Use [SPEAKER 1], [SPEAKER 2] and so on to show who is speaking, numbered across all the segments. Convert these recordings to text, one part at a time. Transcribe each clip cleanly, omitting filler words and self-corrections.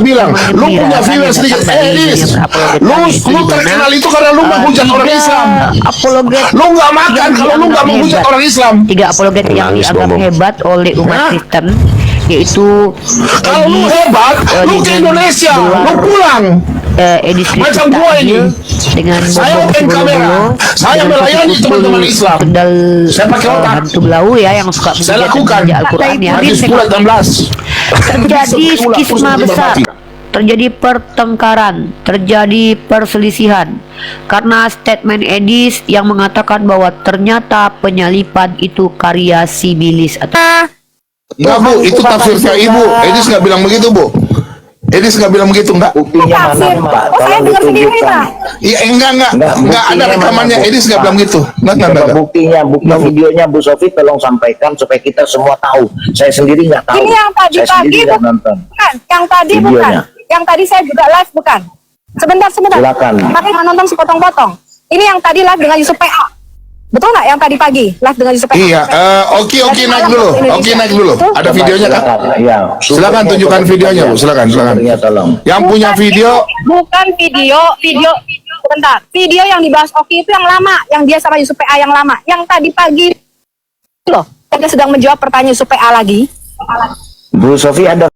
[SPEAKER 1] bilang lu punya viewer sedikit, Edis, lu terkenal itu karena lu menghujat orang Islam. Lu nggak makan kalau lu nggak menghujat orang Islam.
[SPEAKER 2] 3 apologet yang dianggap hebat oleh umat Kristen, yaitu
[SPEAKER 1] kalau lu hebat, lu ke Indonesia, lu pulang.
[SPEAKER 2] Edis
[SPEAKER 1] Macam gua ini,
[SPEAKER 2] dengan
[SPEAKER 1] saya open kamera, saya melayani teman-teman Islam. Saya pakai otak.
[SPEAKER 2] Hantu belau ya yang suka
[SPEAKER 1] Saya lakukan
[SPEAKER 2] Al-Quran ya.
[SPEAKER 1] hadis bulan 16.
[SPEAKER 2] Terjadi skisma besar, terjadi pertengkaran, terjadi perselisihan karena statement Edis yang mengatakan bahwa ternyata penyalipan itu karya sibilis atau
[SPEAKER 1] Enggak Bu, itu tafsirnya Ibu. Edis nggak bilang begitu Bu. Edis nggak bilang begitu, enggak?
[SPEAKER 3] Buktinya mana Pak?
[SPEAKER 4] Saya dengar sendiri Pak.
[SPEAKER 1] Iya, enggak ada rekamannya. Edis nggak bilang gitu. Enggak.
[SPEAKER 3] Buktinya, videonya Bu Sofi tolong sampaikan supaya kita semua tahu. Saya sendiri nggak tahu.
[SPEAKER 4] Ini yang tadi
[SPEAKER 3] saya
[SPEAKER 4] pagi
[SPEAKER 3] nggak nonton.
[SPEAKER 4] bukan? Yang tadi
[SPEAKER 3] Videonya.
[SPEAKER 4] bukan? Yang tadi saya juga live bukan? Sebentar.
[SPEAKER 3] Silakan.
[SPEAKER 4] Pakai nonton sepotong-potong. Ini yang tadi live dengan Yusuf PA. Betul nggak yang tadi pagi live dengan Yusuf PA?
[SPEAKER 1] Iya, oke naik dulu. Oke naik dulu. Ada videonya kan?
[SPEAKER 3] Iya.
[SPEAKER 1] Silakan tunjukkan videonya Bu. Silakan.
[SPEAKER 3] Tolong.
[SPEAKER 1] Yang punya video,
[SPEAKER 4] Bukan video. Sebentar. Video yang dibahas Oki itu yang lama, yang dia sama Yusuf PA yang lama. Yang tadi pagi loh, dia sedang menjawab pertanyaan Yusuf PA lagi.
[SPEAKER 3] Bu Sofi ada.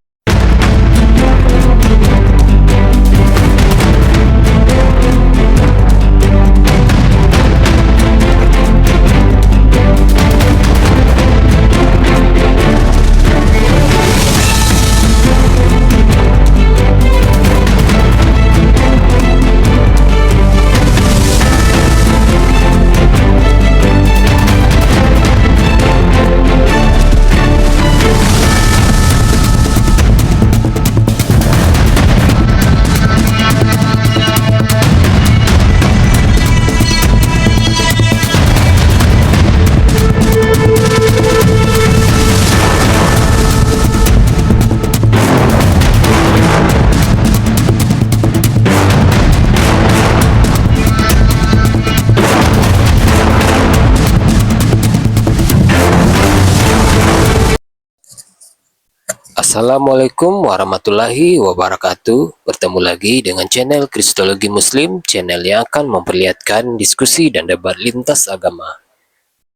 [SPEAKER 5] Assalamualaikum warahmatullahi wabarakatuh. Bertemu lagi dengan channel Kristologi Muslim, channel yang akan memperlihatkan diskusi dan debat lintas agama.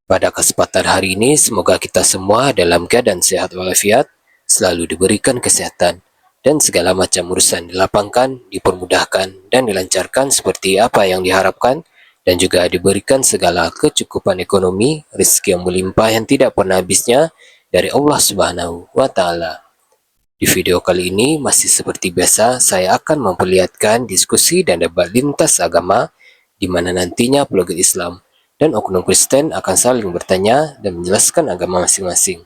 [SPEAKER 5] Pada kesempatan hari ini, semoga kita semua dalam keadaan sehat walafiat, selalu diberikan kesehatan, dan segala macam urusan dilapangkan, dipermudahkan, dan dilancarkan seperti apa yang diharapkan, dan juga diberikan segala kecukupan ekonomi, rezeki yang melimpah yang tidak pernah habisnya dari Allah Subhanahu wa Ta'ala. Di video kali ini, masih seperti biasa, saya akan memperlihatkan diskusi dan debat lintas agama, di mana nantinya apologet Islam dan oknum Kristen akan saling bertanya dan menjelaskan agama masing-masing.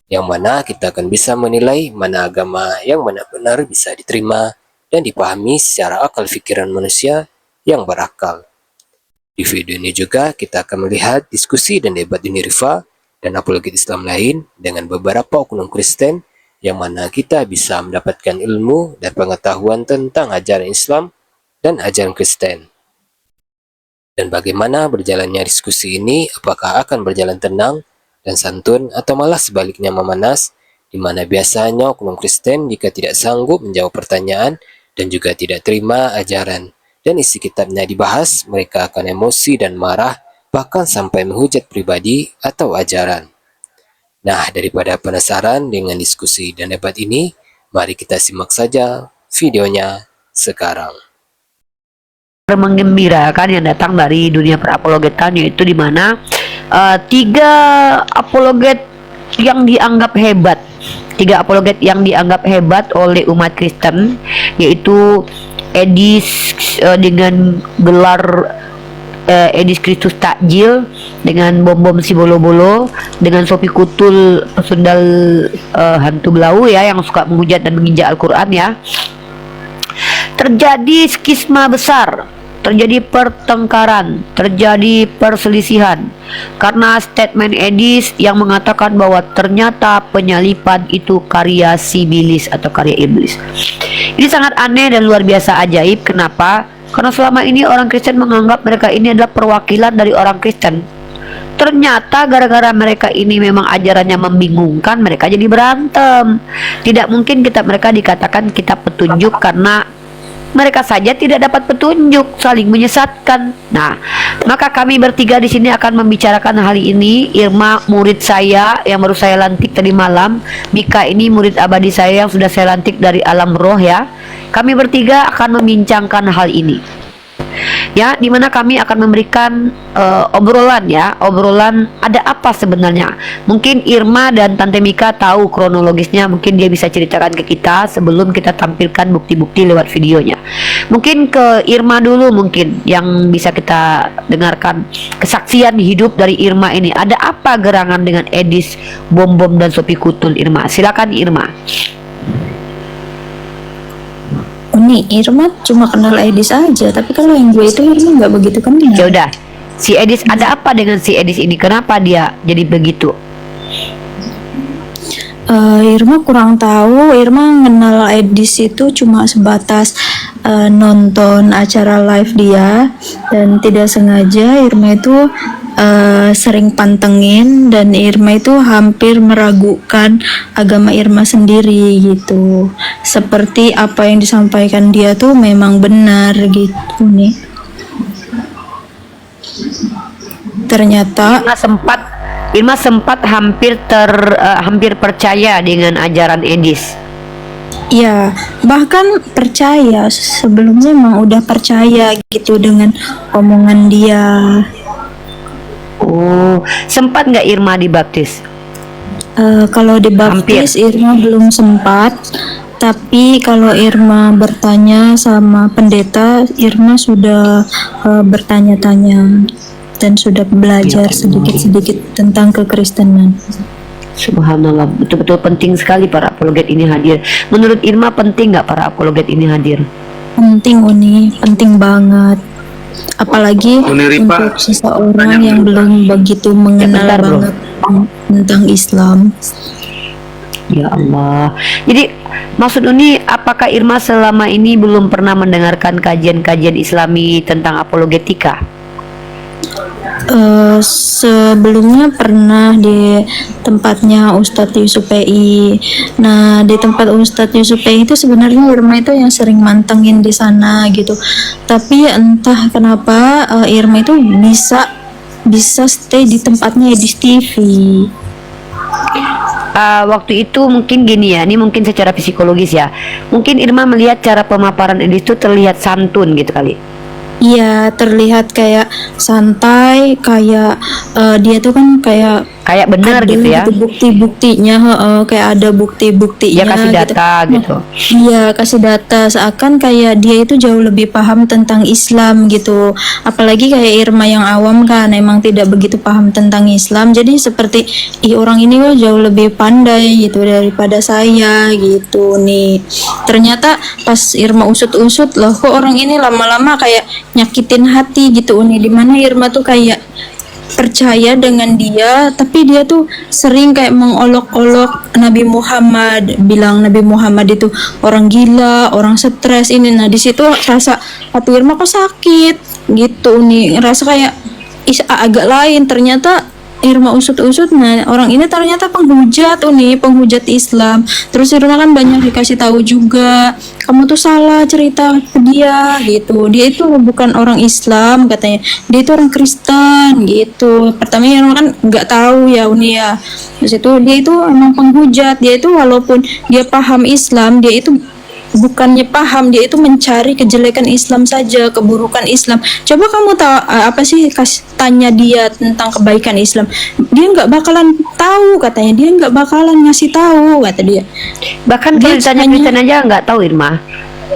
[SPEAKER 5] Yang mana kita akan bisa menilai mana agama yang benar-benar bisa diterima dan dipahami secara akal pikiran manusia yang berakal. Di video ini juga kita akan melihat diskusi dan debat Unirifa dan apologet Islam lain dengan beberapa oknum Kristen, yang mana kita bisa mendapatkan ilmu dan pengetahuan tentang ajaran Islam dan ajaran Kristen. Dan bagaimana berjalannya diskusi ini, apakah akan berjalan tenang dan santun atau malah sebaliknya memanas, di mana biasanya oknum Kristen jika tidak sanggup menjawab pertanyaan dan juga tidak terima ajaran dan isi kitabnya dibahas, mereka akan emosi dan marah, bahkan sampai menghujat pribadi atau ajaran. Nah, daripada penasaran dengan diskusi dan debat ini, mari kita simak saja videonya sekarang.
[SPEAKER 2] Menggembirakan yang datang dari dunia perapologetan, yaitu di mana 3 apologet yang dianggap hebat, 3 apologet yang dianggap hebat oleh umat Kristen, yaitu Edis dengan gelar Edis Kristus Takjil, dengan bom si bolo-bolo, dengan Sofi Kutul pesundal hantu belau ya yang suka menghujat dan menginjak Al-Quran ya. Terjadi skisma besar, terjadi pertengkaran, terjadi perselisihan karena statement Edis yang mengatakan bahwa ternyata penyalipan itu karya sibilis atau karya iblis. Ini sangat aneh dan luar biasa ajaib. Kenapa? Karena selama ini orang Kristen menganggap mereka ini adalah perwakilan dari orang Kristen. Ternyata gara-gara mereka ini memang ajarannya membingungkan, mereka jadi berantem. Tidak mungkin mereka dikatakan kitab petunjuk karena mereka saja tidak dapat petunjuk, saling menyesatkan. Nah, maka kami bertiga di sini akan membicarakan hal ini. Irma, murid saya yang baru saya lantik tadi malam. Mika ini murid abadi saya yang sudah saya lantik dari alam roh ya. Kami bertiga akan membincangkan hal ini. Ya, dimana kami akan memberikan obrolan ada apa sebenarnya. Mungkin Irma dan Tante Mika tahu kronologisnya, mungkin dia bisa ceritakan ke kita sebelum kita tampilkan bukti-bukti lewat videonya. Mungkin ke Irma dulu, mungkin yang bisa kita dengarkan kesaksian hidup dari Irma ini. Ada apa gerangan dengan Edis, Bom Bom dan Sopi Kutul, Irma? Silakan Irma.
[SPEAKER 6] Nih Irma cuma kenal Edis aja, tapi kalau yang gue itu Irma nggak begitu kenal.
[SPEAKER 2] Ya udah, si Edis ada apa dengan si Edis ini? Kenapa dia jadi begitu?
[SPEAKER 6] Irma kurang tahu. Irma kenal Edis itu cuma sebatas nonton acara live dia, dan tidak sengaja Irma itu sering pantengin, dan Irma itu hampir meragukan agama Irma sendiri gitu. Seperti apa yang disampaikan dia tuh memang benar gitu nih. Ternyata
[SPEAKER 2] Irma sempat hampir percaya dengan ajaran Edis.
[SPEAKER 6] ya, bahkan percaya sebelumnya, emang udah percaya gitu dengan omongan dia.
[SPEAKER 2] Oh, sempat nggak Irma dibaptis?
[SPEAKER 6] Kalau dibaptis Irma belum sempat, tapi kalau Irma bertanya sama pendeta, Irma sudah bertanya-tanya dan sudah belajar sedikit-sedikit tentang kekristenan.
[SPEAKER 2] Subhanallah, betul-betul penting sekali para apologet ini hadir. Menurut Irma penting nggak para apologet ini hadir?
[SPEAKER 6] Penting Uni, penting banget. Apalagi
[SPEAKER 1] Ripa,
[SPEAKER 6] untuk seseorang yang belum begitu mengenal
[SPEAKER 2] bentar, bro.
[SPEAKER 6] banget tentang Islam.
[SPEAKER 2] Ya Allah. Jadi maksud Uni, apakah Irma selama ini belum pernah mendengarkan kajian-kajian Islami tentang apologetika?
[SPEAKER 6] Sebelumnya pernah di tempatnya Ustadz Yusuf PI. Nah, di tempat Ustadz Yusuf PI itu sebenarnya Irma itu yang sering mantengin di sana gitu. Tapi entah kenapa Irma itu bisa stay di tempatnya Edis TV.
[SPEAKER 2] Waktu itu mungkin gini ya, ini mungkin secara psikologis ya. Mungkin Irma melihat cara pemaparan Edis itu terlihat santun gitu kali.
[SPEAKER 6] Iya, terlihat kayak santai, kayak dia tuh kan kayak
[SPEAKER 2] benar
[SPEAKER 6] ada
[SPEAKER 2] gitu ya.
[SPEAKER 6] Bukti-buktinya, kayak ada bukti-buktinya.
[SPEAKER 2] Dia kasih data gitu.
[SPEAKER 6] Iya, kasih data, seakan kayak dia itu jauh lebih paham tentang Islam gitu. Apalagi kayak Irma yang awam kan emang tidak begitu paham tentang Islam. Jadi seperti orang ini kok jauh lebih pandai gitu daripada saya gitu nih. Ternyata pas Irma usut-usut, loh kok orang ini lama-lama kayak nyakitin hati gitu Uni, dimana Irma tuh kayak percaya dengan dia, tapi dia tuh sering kayak mengolok-olok Nabi Muhammad, bilang Nabi Muhammad itu orang gila, orang stres ini. Nah di situ rasa hati Irma kok sakit gitu Uni, ngerasa kayak agak lain. Ternyata Irma usut-usut, nah orang ini ternyata penghujat penghujat Islam. Terus Irma kan banyak dikasih tahu juga, kamu tuh salah cerita ke dia gitu, dia itu bukan orang Islam katanya, dia itu orang Kristen gitu. Pertama Irma kan nggak tahu ya Uni ya. Terus itu dia itu emang penghujat, dia itu walaupun dia paham Islam, dia itu bukannya paham, dia itu mencari kejelekan Islam saja, keburukan Islam. Coba kamu tahu apa sih, tanya dia tentang kebaikan Islam, dia nggak bakalan tahu katanya, dia nggak bakalan ngasih tahu kata dia.
[SPEAKER 2] Bahkan kalau ditanya Kristen aja nggak tahu Irma.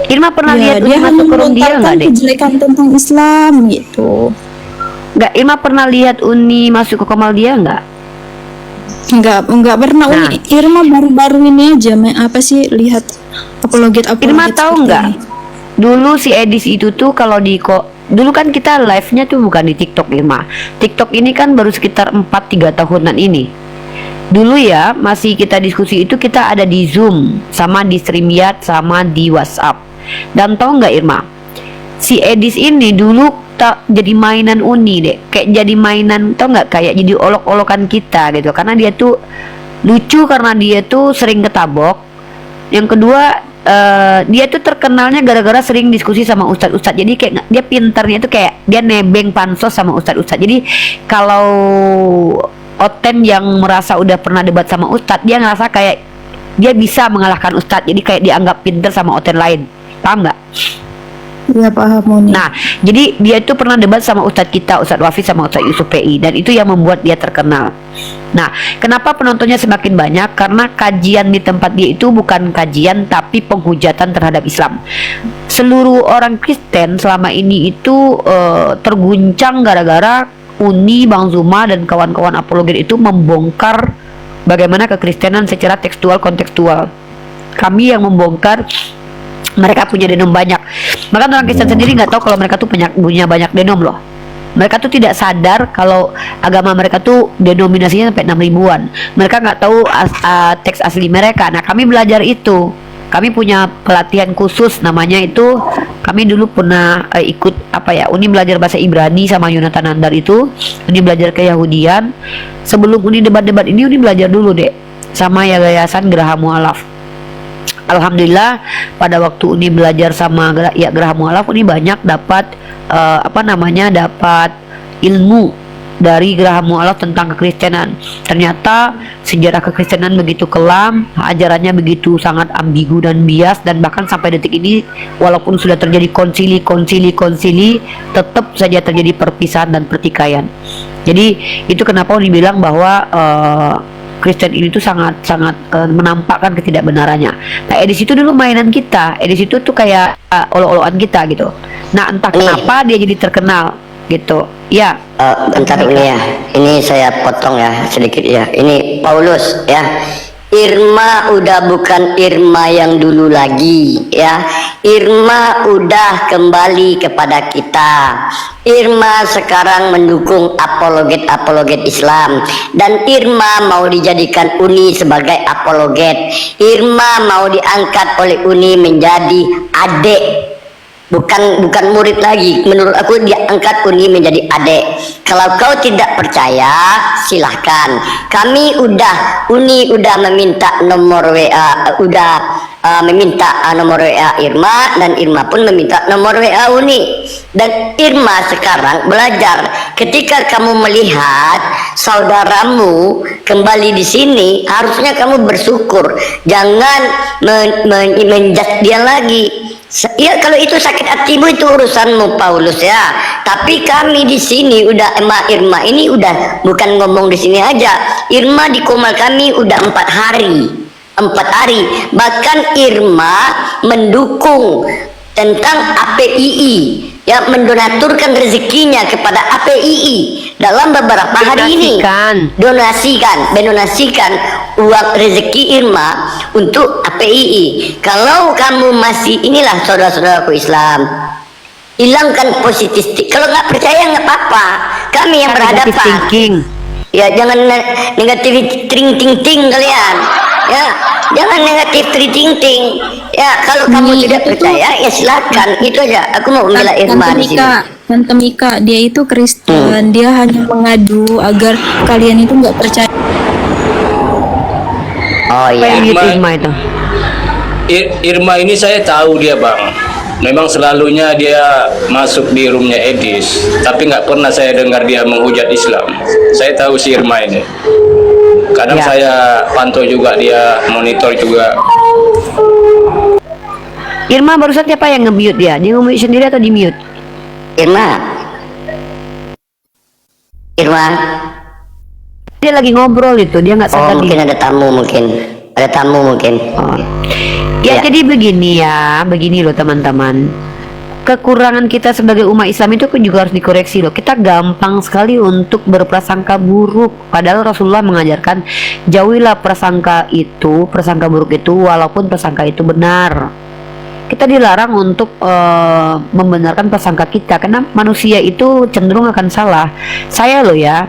[SPEAKER 2] Irma pernah lihat
[SPEAKER 6] dia
[SPEAKER 2] masuk ke room dia nggak deh?
[SPEAKER 6] Kejelekan tentang Islam gitu.
[SPEAKER 2] Nggak, Irma pernah lihat Uni masuk ke kamar dia nggak?
[SPEAKER 6] Nggak pernah.
[SPEAKER 2] Nah.
[SPEAKER 6] Irma baru-baru ini aja apa sih lihat apologet
[SPEAKER 2] Irma tahu nggak? Dulu si Edis itu tuh kalau dulu kan kita live-nya tuh bukan di TikTok Irma. TikTok ini kan baru sekitar 4-3 tahunan ini. Dulu ya masih kita diskusi itu kita ada di Zoom, sama di StreamYard, sama di WhatsApp. Dan tahu nggak Irma? si Edis ini dulu tak jadi mainan Uni deh, kayak jadi mainan, tau nggak, kayak jadi olok-olokan kita gitu, karena dia tuh lucu, karena dia tuh sering ketabok. Yang kedua, dia tuh terkenalnya gara-gara sering diskusi sama ustadz-ustadz. Jadi kayak dia pinternya tuh kayak dia nebeng pansos sama ustadz-ustadz. Jadi kalau Oten yang merasa udah pernah debat sama ustadz, dia ngerasa kayak dia bisa mengalahkan ustadz. Jadi kayak dianggap pinter sama Oten lain. Paham nggak?
[SPEAKER 6] Iya paham Muni.
[SPEAKER 2] Nah, jadi dia itu pernah debat sama ustadz kita, Ustadz Wafi sama Ustadz Yusuf PI, dan itu yang membuat dia terkenal. Nah, kenapa penontonnya semakin banyak? Karena kajian di tempat dia itu bukan kajian, tapi penghujatan terhadap Islam. Seluruh orang Kristen selama ini itu terguncang gara-gara Uni, Bang Zuma, dan kawan-kawan apologet itu membongkar bagaimana kekristenan secara tekstual kontekstual. Kami yang membongkar mereka punya denom banyak. Maka orang Kristen sendiri nggak tahu kalau mereka tuh punya banyak denom loh. Mereka tuh tidak sadar kalau agama mereka tuh denominasinya sampai 6 ribuan. Mereka nggak tahu teks asli mereka. Nah, kami belajar itu. Kami punya pelatihan khusus namanya itu. Kami dulu pernah ikut Uni belajar bahasa Ibrani sama Yonatan Nandar itu. Uni belajar keyahudian. Sebelum Uni debat-debat ini, Uni belajar dulu deh sama Yayasan Geraha Mu'alaf. Alhamdulillah pada waktu Uni belajar sama Geraha Mu'alaf, Uni banyak dapat dapat ilmu dari Geraha Mu'alaf tentang kekristenan. Ternyata sejarah kekristenan begitu kelam, ajarannya begitu sangat ambigu dan bias, dan bahkan sampai detik ini walaupun sudah terjadi konsili tetap saja terjadi perpisahan dan pertikaian. Jadi itu kenapa Uni bilang bahwa Kristen ini tuh sangat menampakkan ketidakbenarannya. Nah, Edis itu dulu mainan kita. Edis itu tuh kayak olo-oloan kita gitu. Nah, entah kenapa dia jadi terkenal gitu. Ya.
[SPEAKER 7] Bentar ini ya. Ini saya potong ya sedikit ya. Ini Paulus ya. Irma udah bukan Irma yang dulu lagi ya. Irma udah kembali kepada kita. Irma sekarang mendukung apologet Islam, dan Irma mau dijadikan Uni sebagai apologet. Irma mau diangkat oleh Uni menjadi adik, bukan murid lagi. Menurut aku dia angkat Uni menjadi adik. Kalau kau tidak percaya, silahkan. Uni udah meminta nomor WA, meminta nomor WA Irma, dan Irma pun meminta nomor WA Uni. Dan Irma sekarang belajar. Ketika kamu melihat saudaramu kembali di sini, harusnya kamu bersyukur. Jangan menjudge dia lagi. Ya, kalau itu sakit hatimu itu urusanmu Paulus ya. Tapi kami di sini udah Irma ini udah bukan ngomong di sini aja. Irma di Komal kami udah 4 hari. Bahkan Irma mendukung tentang APII, ya, mendonaturkan rezekinya kepada APII dalam beberapa hari ini. Donasikan uang rezeki Irma untuk APII. Kalau kamu masih, inilah saudara-saudaraku Islam, hilangkan positif. Kalau nggak percaya nggak apa-apa, kami yang berhadapan. Ya, jangan negatif ting kalian. Ya, jangan negatif ting. Ya, kalau kamu tidak percaya, ya silakan. Itu aja. Aku mau membela Irma di sini.
[SPEAKER 6] Tante Mika, dia itu Kristen. Dia hanya mengadu agar kalian itu nggak percaya.
[SPEAKER 7] Oh iya.
[SPEAKER 2] Irma itu.
[SPEAKER 8] Irma ini saya tahu dia, Bang. Memang selalunya dia masuk di roomnya Edis, tapi nggak pernah saya dengar dia menghujat Islam. Saya tahu si Irma ini. Kadang saya pantau juga, dia monitor juga.
[SPEAKER 2] Irma barusan siapa yang nge-mute dia? Dia nge-mute sendiri atau di-mute?
[SPEAKER 7] Irma.
[SPEAKER 2] Dia lagi ngobrol itu, dia nggak sadar.
[SPEAKER 7] Mungkin ada tamu mungkin.
[SPEAKER 2] Oh. Ya, jadi begini loh teman-teman. Kekurangan kita sebagai umat Islam itu juga harus dikoreksi loh. Kita gampang sekali untuk berprasangka buruk. Padahal Rasulullah mengajarkan jauhilah prasangka buruk itu walaupun prasangka itu benar. Kita dilarang untuk membenarkan prasangka kita, karena manusia itu cenderung akan salah. Saya loh ya,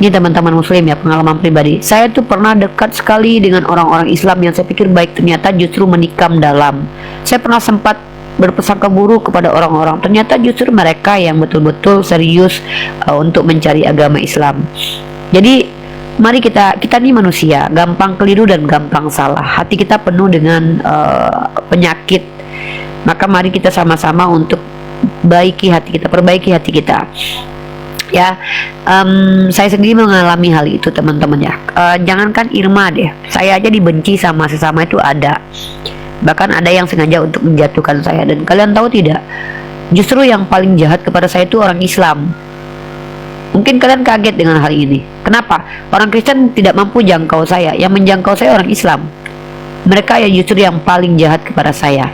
[SPEAKER 2] ini teman-teman muslim ya, pengalaman pribadi. Saya tuh pernah dekat sekali dengan orang-orang Islam yang saya pikir baik, ternyata justru menikam dalam. Saya pernah sempat berprasangka buruk kepada orang-orang. Ternyata justru mereka yang betul-betul serius untuk mencari agama Islam. Jadi mari kita nih manusia, gampang keliru dan gampang salah. Hati kita penuh dengan penyakit. Maka mari kita sama-sama untuk perbaiki hati kita. Ya, saya sendiri mengalami hal itu, teman-teman ya. Jangankan Irma deh, saya aja dibenci sama sesama itu ada. Bahkan ada yang sengaja untuk menjatuhkan saya. Dan kalian tahu tidak, justru yang paling jahat kepada saya itu orang Islam. Mungkin kalian kaget dengan hal ini. Kenapa? Orang Kristen tidak mampu jangkau saya. Yang menjangkau saya orang Islam. Mereka yang justru yang paling jahat kepada saya.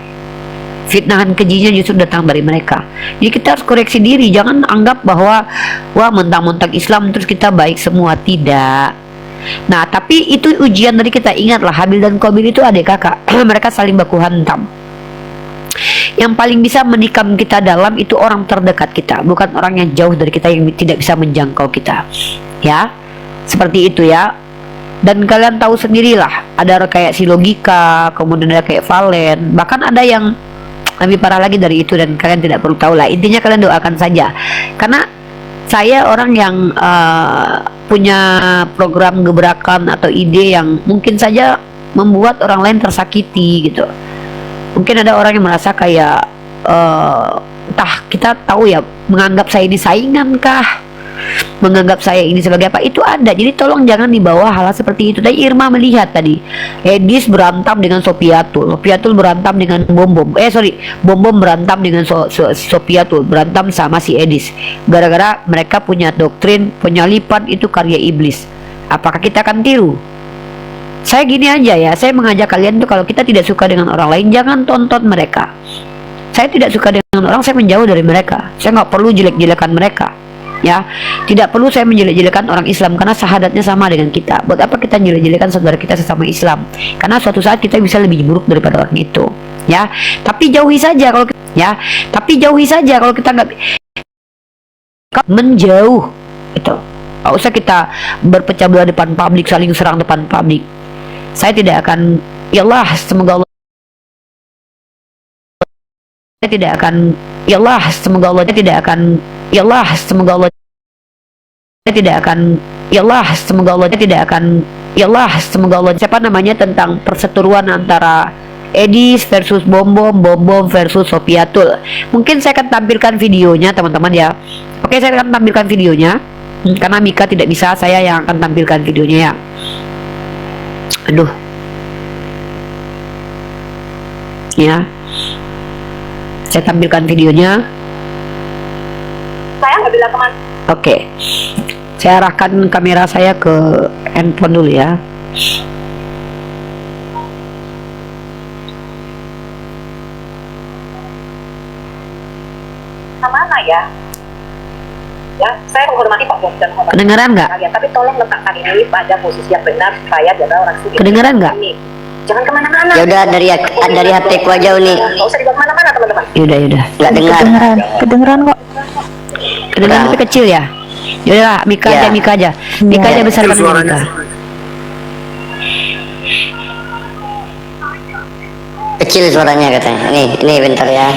[SPEAKER 2] Fitnahan kejinya justru datang dari mereka. Jadi kita harus koreksi diri. Jangan anggap bahwa wah mentang-mentang Islam terus kita baik semua. Tidak. Nah, tapi itu ujian dari kita. Ingatlah, Habil dan Qabil itu adik kakak. Mereka saling baku hantam. Yang paling bisa menikam kita dalam itu orang terdekat kita, bukan orang yang jauh dari kita yang tidak bisa menjangkau kita. Ya, seperti itu ya. Dan kalian tahu sendirilah, ada kayak si Logika, kemudian ada kayak Valen, bahkan ada yang lebih parah lagi dari itu, dan kalian tidak perlu tahu lah. Intinya kalian doakan saja, karena saya orang yang punya program gebrakan atau ide yang mungkin saja membuat orang lain tersakiti gitu. Mungkin ada orang yang merasa kayak entah, kita tahu ya, menganggap saya ini saingan kah, menganggap saya ini sebagai apa, itu ada. Jadi tolong jangan dibawa hal seperti itu. Tadi Irma melihat tadi Edis berantam dengan Sopiatul, Sopiatul berantam dengan Bom Bom berantam dengan Sopiatul, berantam sama si Edis, gara-gara mereka punya doktrin penyalipan itu karya iblis. Apakah kita akan tiru? Saya gini aja ya, saya mengajak kalian tuh, kalau kita tidak suka dengan orang lain, jangan tonton mereka. Saya tidak suka dengan orang, saya menjauh dari mereka. Saya nggak perlu jelek-jelekan mereka. Ya, tidak perlu saya menjelek-jelekan orang Islam, karena sahadatnya sama dengan kita. Buat apa kita jelek-jelekan saudara kita sesama Islam? Karena suatu saat kita bisa lebih buruk daripada orang itu. Ya, tapi jauhi saja kalau kita nggak menjauh itu. Nggak usah kita berpecah belah depan publik, saling serang depan publik. Saya tidak akan, ya Allah, semoga Allah tidak akan, ya Allah, semoga Allah tidak akan, ya Allah, semoga Allah tidak akan, ya Allah, semoga Allah tidak akan, ya Allah, semoga Allah, siapa namanya, tentang perseteruan antara Edis versus Bom Bom versus Sopiatul. Mungkin saya akan tampilkan videonya, teman-teman ya. Oke, saya akan tampilkan videonya, karena Mika tidak bisa, saya yang akan tampilkan videonya ya. Aduh. Ya. Saya tampilkan videonya.
[SPEAKER 4] Saya nggak bilang teman.
[SPEAKER 2] Oke. Saya arahkan kamera saya ke handphone dulu ya.
[SPEAKER 4] Mana ya? Ya, saya menghormati Pak Bos dan menghormati
[SPEAKER 2] Kedengeran nggak?
[SPEAKER 4] kalian, tapi tolong letakkan ini pada posisi yang benar supaya jangan orang sendiri.
[SPEAKER 2] Kedengeran nggak?
[SPEAKER 4] Jangan kemana-mana.
[SPEAKER 7] Ya udah, dari HP ku aja nih.
[SPEAKER 4] Nggak usah dibawa kemana-mana, teman-teman.
[SPEAKER 2] Yaudah.
[SPEAKER 7] Nggak dengar.
[SPEAKER 6] Kedengeran kok.
[SPEAKER 2] Kedengeran tapi kecil ya. Yaudah, Mika
[SPEAKER 7] Ya.
[SPEAKER 2] aja. Mika aja besarkan Mika.
[SPEAKER 7] Kecil suaranya katanya. Ini bentar ya.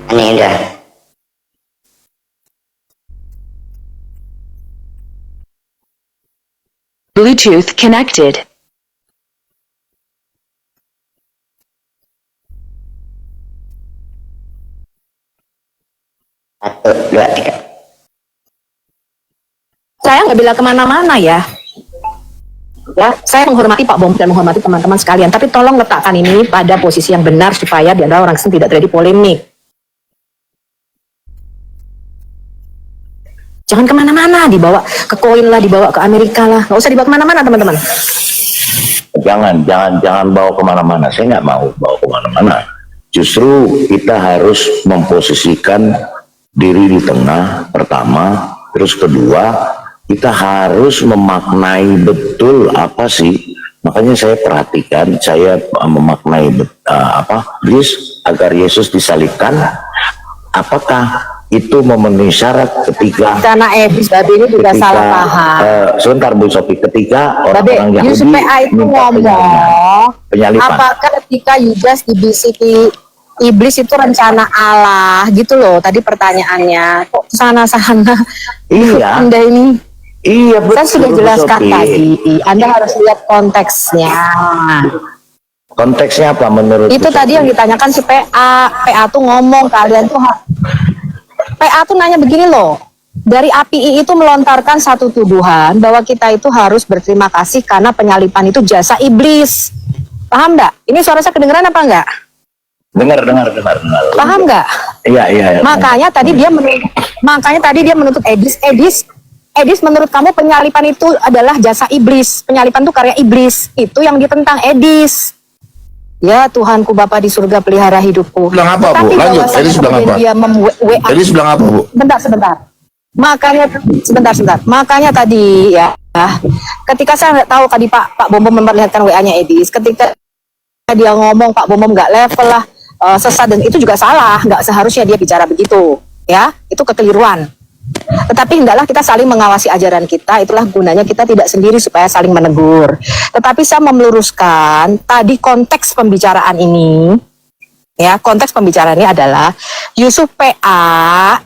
[SPEAKER 7] Ini udah.
[SPEAKER 9] Bluetooth connected.
[SPEAKER 7] Satu, dua, tiga.
[SPEAKER 4] Saya nggak bilang kemana-mana ya. Ya, saya menghormati Pak Bom dan menghormati teman-teman sekalian, tapi tolong letakkan ini pada posisi yang benar supaya di antara orang asing tidak terjadi polemik. Jangan kemana-mana, dibawa ke koin lah, dibawa ke Amerika lah, nggak usah dibawa kemana-mana, teman-teman.
[SPEAKER 3] Jangan bawa kemana-mana. Saya nggak mau bawa kemana-mana. Justru kita harus memposisikan diri di tengah, pertama. Terus kedua, kita harus memaknai betul apa sih. Makanya saya perhatikan, saya memaknai agar Yesus disalibkan. Apakah itu memenuhi syarat ketika
[SPEAKER 4] Rencana Edis Babe ini juga salah paham.
[SPEAKER 3] sebentar Bu Sofi, ketika
[SPEAKER 4] Babe,
[SPEAKER 3] orang-orang Yahudi
[SPEAKER 4] Yusuf PA itu
[SPEAKER 3] minta
[SPEAKER 4] ngomong,
[SPEAKER 3] penyalipan.
[SPEAKER 4] apakah ketika Yudas dibisiki iblis itu rencana Allah gitu loh. Tadi pertanyaannya, kok sana-sana?
[SPEAKER 3] Iya.
[SPEAKER 4] Anda ini,
[SPEAKER 3] Iya betul.
[SPEAKER 4] saya sudah
[SPEAKER 3] Bu
[SPEAKER 4] jelaskan
[SPEAKER 3] Sofi.
[SPEAKER 4] tadi. Anda harus lihat konteksnya.
[SPEAKER 3] Konteksnya apa menurut
[SPEAKER 4] Itu
[SPEAKER 3] Bu
[SPEAKER 4] tadi
[SPEAKER 3] Sofi?
[SPEAKER 4] yang ditanyakan si PA. PA tuh ngomong, kalian tuh PA tuh nanya begini loh. Dari API itu melontarkan satu tuduhan bahwa kita itu harus berterima kasih karena penyalipan itu jasa iblis. Paham nggak? Ini suara saya kedengeran apa enggak?
[SPEAKER 3] Dengar.
[SPEAKER 4] Paham nggak?
[SPEAKER 3] Iya.
[SPEAKER 4] Makanya tadi dia menuntut Edis menurut kamu penyalipan itu adalah jasa iblis. Penyalipan itu karya iblis. Itu yang ditentang Edis. Ya Tuhanku Bapa di surga pelihara hidupku.
[SPEAKER 1] Bilang apa, Bu?
[SPEAKER 4] Tetapi
[SPEAKER 1] Lanjut.
[SPEAKER 4] bahwasanya
[SPEAKER 1] Edis bilang
[SPEAKER 4] kemudian
[SPEAKER 1] apa?
[SPEAKER 4] Dia WA.
[SPEAKER 1] Edis bilang apa, Bu?
[SPEAKER 4] Sebentar. Makanya tadi ya, ketika saya nggak tahu tadi Pak Bom memperlihatkan WA-nya Edis, ketika dia ngomong Pak Bom nggak level lah, sesat, dan itu juga salah, nggak seharusnya dia bicara begitu, ya, itu kekeliruan. Tetapi hendaklah kita saling mengawasi ajaran kita, itulah gunanya kita tidak sendiri supaya saling menegur. Tetapi saya meluruskan tadi konteks pembicaraan ini. Ya, konteks pembicaraan ini adalah Yusuf PA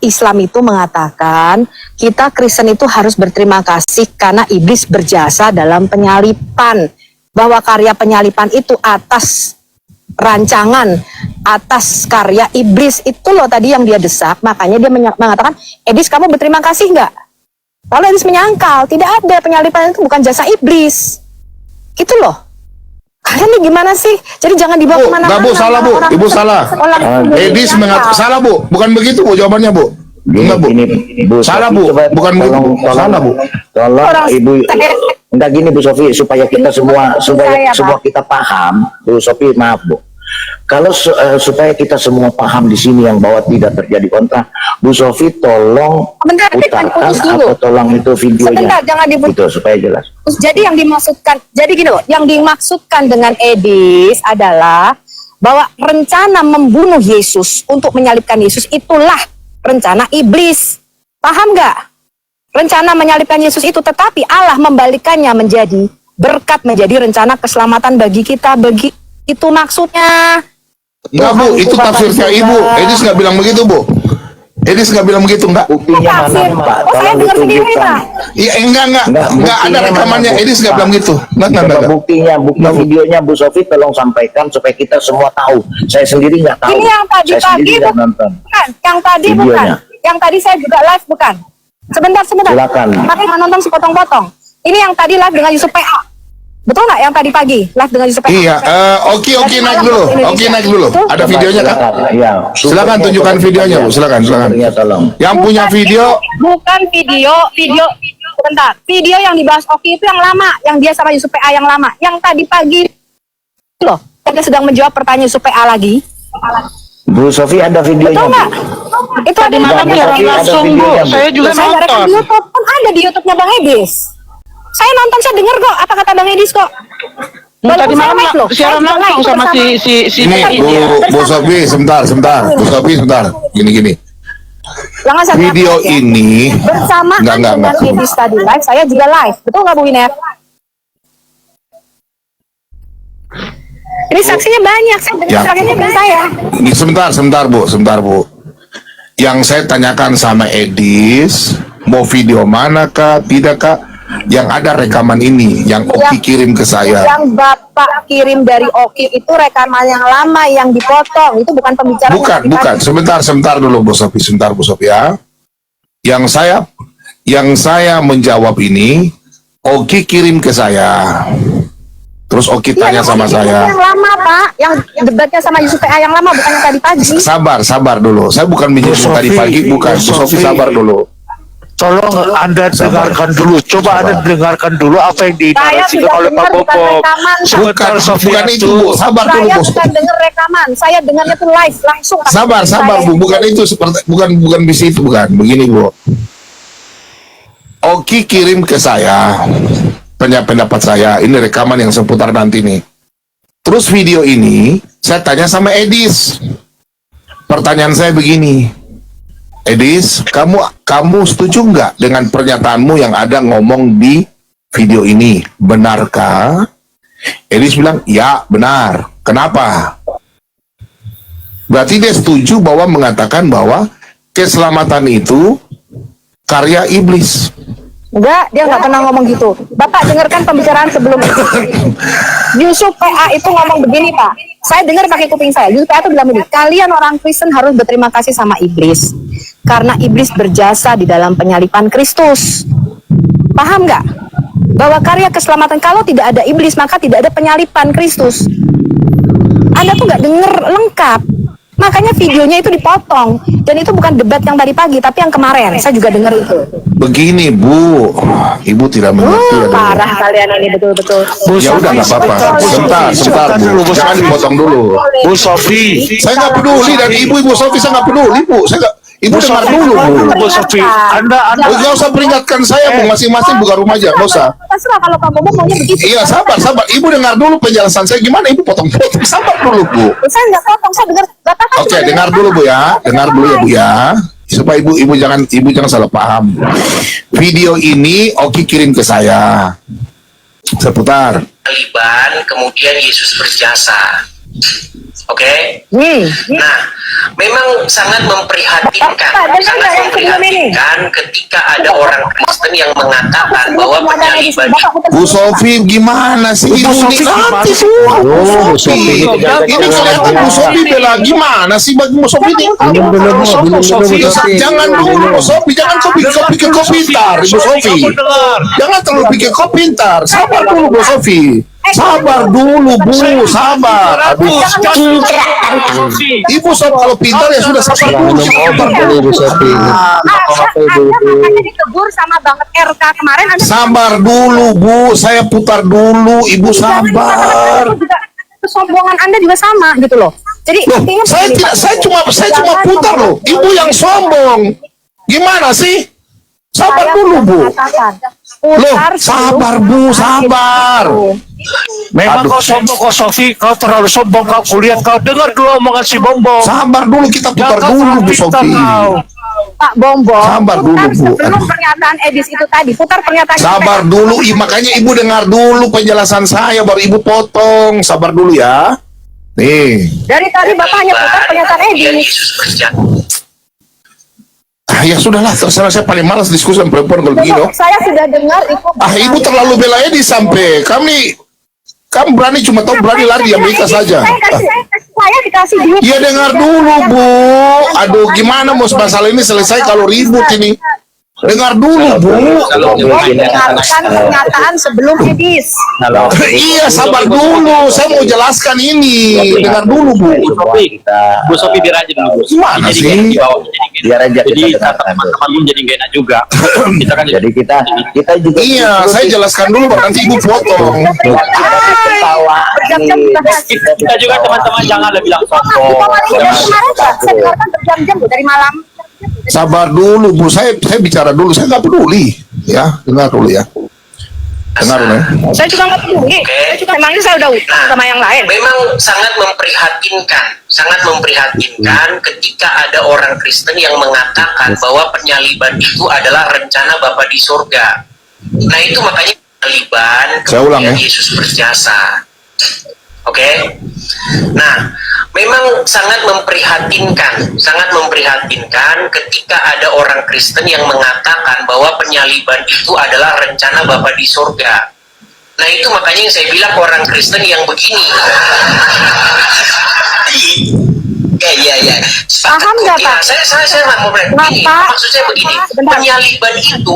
[SPEAKER 4] Islam itu mengatakan kita Kristen itu harus berterima kasih karena iblis berjasa dalam penyalipan, bahwa karya penyalipan itu atas rancangan, atas karya iblis itu loh tadi yang dia desak. Makanya dia mengatakan, Edis kamu berterima kasih nggak? Lalu Edis menyangkal, tidak ada, penyalipan itu bukan jasa iblis. Gitu loh. Kalian nih gimana sih? Jadi jangan dibawa
[SPEAKER 1] Bu,
[SPEAKER 4] kemana-mana.
[SPEAKER 1] nggak, Bu, salah, Bu. Ibu salah. Edis mengatakan salah, Bu. Bukan begitu, Bu, jawabannya, Bu. Enggak, Bu.
[SPEAKER 3] Bu
[SPEAKER 1] Salah,
[SPEAKER 3] Sofi,
[SPEAKER 1] Bu.
[SPEAKER 3] coba
[SPEAKER 1] Bukan begitu, Bu. Salah, Bu.
[SPEAKER 3] Tolong
[SPEAKER 4] Orang-
[SPEAKER 3] Ibu, enggak gini Bu Sofi, supaya kita semua
[SPEAKER 4] Saya, Pak.
[SPEAKER 3] kita paham. Bu Sofi, maaf Bu. Kalau supaya kita semua paham di sini yang bahwa tidak terjadi kontra, Bu Sofi tolong
[SPEAKER 4] Bentar,
[SPEAKER 3] putarkan
[SPEAKER 4] putus dulu.
[SPEAKER 3] atau tolong itu videonya.
[SPEAKER 4] Sebentar, jangan diputus.
[SPEAKER 3] Gitu, supaya jelas.
[SPEAKER 4] Jadi yang dimaksudkan, jadi gini loh, yang dimaksudkan dengan Edis adalah bahwa rencana membunuh Yesus untuk menyalibkan Yesus itulah rencana iblis. Paham nggak? Rencana menyalibkan Yesus itu, tetapi Allah membalikannya menjadi berkat, menjadi rencana keselamatan bagi kita. Itu maksudnya.
[SPEAKER 1] Enggak, Bu.
[SPEAKER 4] Tuhanku
[SPEAKER 1] Itu
[SPEAKER 4] Bapa
[SPEAKER 1] tafsirnya
[SPEAKER 4] di
[SPEAKER 1] Ibu.
[SPEAKER 4] surga.
[SPEAKER 1] Edis nggak bilang begitu, Bu. Edis nggak bilang begitu, enggak?
[SPEAKER 3] Buktinya mana
[SPEAKER 4] Tafsir.
[SPEAKER 3] Pak?
[SPEAKER 4] Oh, saya
[SPEAKER 3] Tolong
[SPEAKER 4] dengar sendiri,
[SPEAKER 3] ditunjukkan.
[SPEAKER 4] Pak.
[SPEAKER 1] Iya, enggak ada
[SPEAKER 3] buktinya
[SPEAKER 1] rekamannya.
[SPEAKER 3] mana, Bu?
[SPEAKER 1] Edis nggak
[SPEAKER 3] Pak.
[SPEAKER 1] bilang gitu. Enggak.
[SPEAKER 3] Coba buktinya, bukti
[SPEAKER 1] Nggak, Bu.
[SPEAKER 3] videonya Bu Sofi tolong sampaikan supaya kita semua tahu. Saya sendiri nggak tahu.
[SPEAKER 4] Ini yang tadi
[SPEAKER 3] Saya
[SPEAKER 4] pagi
[SPEAKER 3] sendiri nggak nonton.
[SPEAKER 4] bukan, yang tadi
[SPEAKER 3] Videonya.
[SPEAKER 4] bukan, yang tadi saya juga live bukan. Sebentar.
[SPEAKER 3] Silakan.
[SPEAKER 4] Pakai nonton sepotong-potong. Ini yang tadi live dengan Yusuf PA. Betul nggak yang tadi pagi live dengan Yusuf PA?
[SPEAKER 1] Iya, Oki naik dulu. Oki naik dulu. Ada videonya, Kak?
[SPEAKER 3] Iya.
[SPEAKER 1] Silakan tunjukkan videonya, Bu. Silakan.
[SPEAKER 3] Sumbernya tolong.
[SPEAKER 1] Yang punya video,
[SPEAKER 4] Bukan video, sebentar. Video yang dibahas Oki itu yang lama, yang dia sama Yusuf PA yang lama. Yang tadi pagi loh, kita sedang menjawab pertanyaan Yusuf PA lagi.
[SPEAKER 3] Bu Sofi ada videonya.
[SPEAKER 4] Betul nggak?
[SPEAKER 3] Bu?
[SPEAKER 4] Itu ada
[SPEAKER 3] malam
[SPEAKER 4] di
[SPEAKER 3] siaran langsung, Bu.
[SPEAKER 4] Saya juga nonton. Di YouTube kan ada di YouTube-nya Bang Edis. Saya nonton, saya dengar kok apa kata Bang Edis kok.
[SPEAKER 10] Tadi malam
[SPEAKER 4] loh.
[SPEAKER 10] siaran langsung sama si
[SPEAKER 1] ini Bu Sofi, sebentar. Bu Sofi, sebentar. Gini.
[SPEAKER 4] Jangan saya
[SPEAKER 1] Video
[SPEAKER 4] ya.
[SPEAKER 1] ini
[SPEAKER 4] Bersamaan
[SPEAKER 1] Enggak.
[SPEAKER 4] dengan Edis tadi live, saya juga live. Betul nggak Bu Winer? Ini saksinya banyak, saya dengar
[SPEAKER 1] Ya.
[SPEAKER 4] saksinya bukan saya.
[SPEAKER 1] Ini sebentar Bu. Yang saya tanyakan sama Edis, mau video manakah, tidakkah? Yang ada rekaman ini, yang Oki kirim ke saya.
[SPEAKER 4] Yang Bapak kirim dari Oki itu rekaman yang lama yang dipotong, itu bukan pembicaraan.
[SPEAKER 1] Bukan. Sebentar dulu Bu Sofi, ya. Yang saya menjawab ini, Oki kirim ke saya. Terus Oki tanya sama saya.
[SPEAKER 4] Yang lama Pak, yang debatnya sama Yusuf PA yang lama, bukan yang tadi pagi.
[SPEAKER 1] Sabar dulu. Saya bukan menyebut tadi pagi, bukan. Bu Sofi, sabar dulu.
[SPEAKER 10] Tolong Anda dengarkan dulu. Coba Anda dengarkan dulu apa yang dinarasikan oleh Pak Bobo.
[SPEAKER 1] Bukan itu, Bu. Sabar dulu,
[SPEAKER 4] Saya
[SPEAKER 1] Bu.
[SPEAKER 4] bukan dengar rekaman, saya dengarnya tuh live langsung.
[SPEAKER 1] Sabar, Bu. Bukan itu, bukan misi itu, bukan. Begini, Bu. Oki kirim ke saya pendapat saya. Ini rekaman yang seputar nanti nih. Terus video ini saya tanya sama Edis. Pertanyaan saya begini. Edis, kamu setuju nggak dengan pernyataanmu yang ada ngomong di video ini? Benarkah? Edis bilang, ya benar. Kenapa? Berarti dia setuju bahwa mengatakan bahwa keselamatan itu karya iblis.
[SPEAKER 4] Enggak, dia nggak pernah ngomong gitu. Bapak dengarkan pembicaraan sebelum itu. Yusuf PA itu ngomong begini, Pak. Saya dengar pakai kuping saya. Yusuf PA itu bilang begini, kalian orang Kristen harus berterima kasih sama iblis. Karena iblis berjasa di dalam penyaliban Kristus. Paham nggak? Bahwa karya keselamatan, kalau tidak ada iblis, maka tidak ada penyaliban Kristus. Anda tuh nggak denger lengkap. Makanya videonya itu dipotong. Dan itu bukan debat yang tadi pagi, tapi yang kemarin. Saya juga dengar itu.
[SPEAKER 1] Begini, Bu. Ibu tidak mengerti.
[SPEAKER 4] Parah kalian ini, betul-betul.
[SPEAKER 1] Ya udah, nggak apa-apa. Sebentar, Bu. Jangan dipotong dulu.
[SPEAKER 10] Bu Sofi,
[SPEAKER 1] Saya nggak peduli, dan Ibu Sofi saya nggak peduli, Bu. Saya nggak. Ibu dengar dulu, Bu.
[SPEAKER 10] Bu Sofi, Anda
[SPEAKER 1] Nggak usah peringatkan saya, Bu. Masing-masing buka rumah aja, nggak usah.
[SPEAKER 4] Terserah kalau Pak Bobo maunya begitu.
[SPEAKER 1] Iya, sabar. Ibu dengar dulu penjelasan saya. Gimana Ibu potong-potong? Sabar dulu, Bu.
[SPEAKER 4] Saya nggak potong, saya dengar. Bapak kan
[SPEAKER 1] Oke,
[SPEAKER 4] cuma
[SPEAKER 1] dengar dulu, Bu ya. Dengar dulu ya, Bu ya. Supaya ibu jangan salah paham. Video ini Oki kirim ke saya. Seputar.
[SPEAKER 11] Taliban, kemudian Yesus berjasa. Oke? Nah, memang sangat memprihatinkan. Sangat memprihatinkan ketika ada orang Kristen yang mengatakan bahwa penyaliban
[SPEAKER 1] Bu Sofi, gimana sih? Ibu ini nanti, Bu Sofi. Ini kelihatan Bu Sofi bela. Gimana sih bagi Bu Sofi ini? Jangan dulu, Bu Sofi. Jangan kau pikir kau pintar, Bu Sofi. Jangan terlalu pikir kau pintar. Sabar dulu, Bu Sofi. Sabar dulu, Bu. Sabar. Aduh. Ibu Sofi kalau pintar ya sudah sabar dulu. Sabar dulu, Bu Sofi.
[SPEAKER 4] makanya ditegur sama banget RK kemarin.
[SPEAKER 1] Sabar dulu, Bu. Saya putar dulu. Ibu sabar.
[SPEAKER 4] Kesombongan Anda juga sama gitu loh. Jadi
[SPEAKER 1] Loh, saya cuma putar loh. Ibu yang sombong. Gimana sih? Sabar dulu, Bu. Loh, sabar, Bu. Sabar.
[SPEAKER 10] memang kau sombong, kau Sofi, kau terlalu sombong, kau lihat, kau dengar dulu omongan si Bombong.
[SPEAKER 1] Sabar dulu, kita putar dulu, Bu Sofi.
[SPEAKER 4] Pak Bombong,
[SPEAKER 1] Sabar dulu, Bu.
[SPEAKER 4] sebelum pernyataan Edis itu tadi, putar pernyataan.
[SPEAKER 1] Sabar dulu, makanya Ibu dengar dulu penjelasan saya, baru Ibu potong. Sabar dulu ya. Nih.
[SPEAKER 4] Dari tadi Bapak hanya putar pernyataan Edis.
[SPEAKER 1] Ya sudahlah, terserah, saya paling malas diskusi sama perempuan kalau begini.
[SPEAKER 4] Saya sudah dengar itu.
[SPEAKER 1] Ibu terlalu bela Edi sampai kamu berani cuma tahu berani lari di Amerika saja.
[SPEAKER 4] Saya dikasih duit.
[SPEAKER 1] Ya dengar dulu, Bu. Aduh, gimana mau masalah ini selesai kalau ribut ini? Dengar dulu, Bu.
[SPEAKER 4] Dengarkan pernyataan sebelum Edis.
[SPEAKER 1] Iya, sabar dulu. Saya mau jelaskan ini. Dengar dulu, Bu.
[SPEAKER 8] Bu Sofi biar aja dulu.
[SPEAKER 1] Gimana sih?
[SPEAKER 3] Biar aja
[SPEAKER 8] Jadi
[SPEAKER 3] kita
[SPEAKER 8] teman-teman pun jadi gak enak juga. Kita kan
[SPEAKER 3] jadi kita juga
[SPEAKER 1] Iya, saya jelaskan dulu, baru nanti Ibu potong.
[SPEAKER 3] ketawa.
[SPEAKER 8] kita juga teman-teman jangan bilang sombong.
[SPEAKER 4] Saya dengarkan berjam-jam dari malam.
[SPEAKER 1] Sabar dulu, Bu. Saya bicara dulu. Saya nggak peduli. Ya, dengar dulu ya. Dengar dulu ya.
[SPEAKER 4] Saya juga nggak peduli. Saya juga memangnya saya udah utang sama yang lain.
[SPEAKER 11] Memang sangat memprihatinkan ketika ada orang Kristen yang mengatakan bahwa penyaliban itu adalah rencana Bapa di surga. Nah, itu makanya penyaliban,
[SPEAKER 1] Saya ulang ya.
[SPEAKER 11] Yesus berjasa. Oke? Nah, memang sangat memprihatinkan ketika ada orang Kristen yang mengatakan bahwa penyaliban itu adalah rencana Bapa di surga. Nah, itu makanya yang saya bilang orang Kristen yang begini. Iya.
[SPEAKER 4] Paham nggak, Pak?
[SPEAKER 11] Saya nggak mau begini. Maksud saya begini, penyaliban itu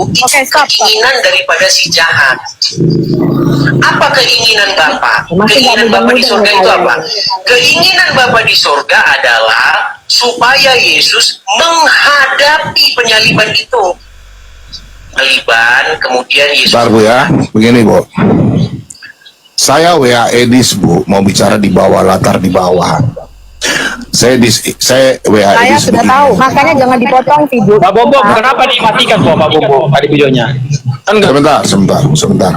[SPEAKER 11] keinginan daripada si jahat. Apa keinginan Bapa? Keinginan Bapa di surga itu apa? Keinginan Bapa di surga adalah supaya Yesus menghadapi penyaliban itu. Penyaliban, kemudian Yesus.
[SPEAKER 1] Bentar, Bu ya. Begini, Bu. Saya WA Edis, Bu, mau bicara di bawah, latar di bawah. Saya WA
[SPEAKER 4] Saya
[SPEAKER 1] Edis
[SPEAKER 4] sudah
[SPEAKER 1] begini.
[SPEAKER 4] tahu, makanya jangan dipotong video.
[SPEAKER 8] Pak Bobo, kenapa dimatikan kok Pak Bobo tadi videonya? Kan enggak.
[SPEAKER 1] Sebentar.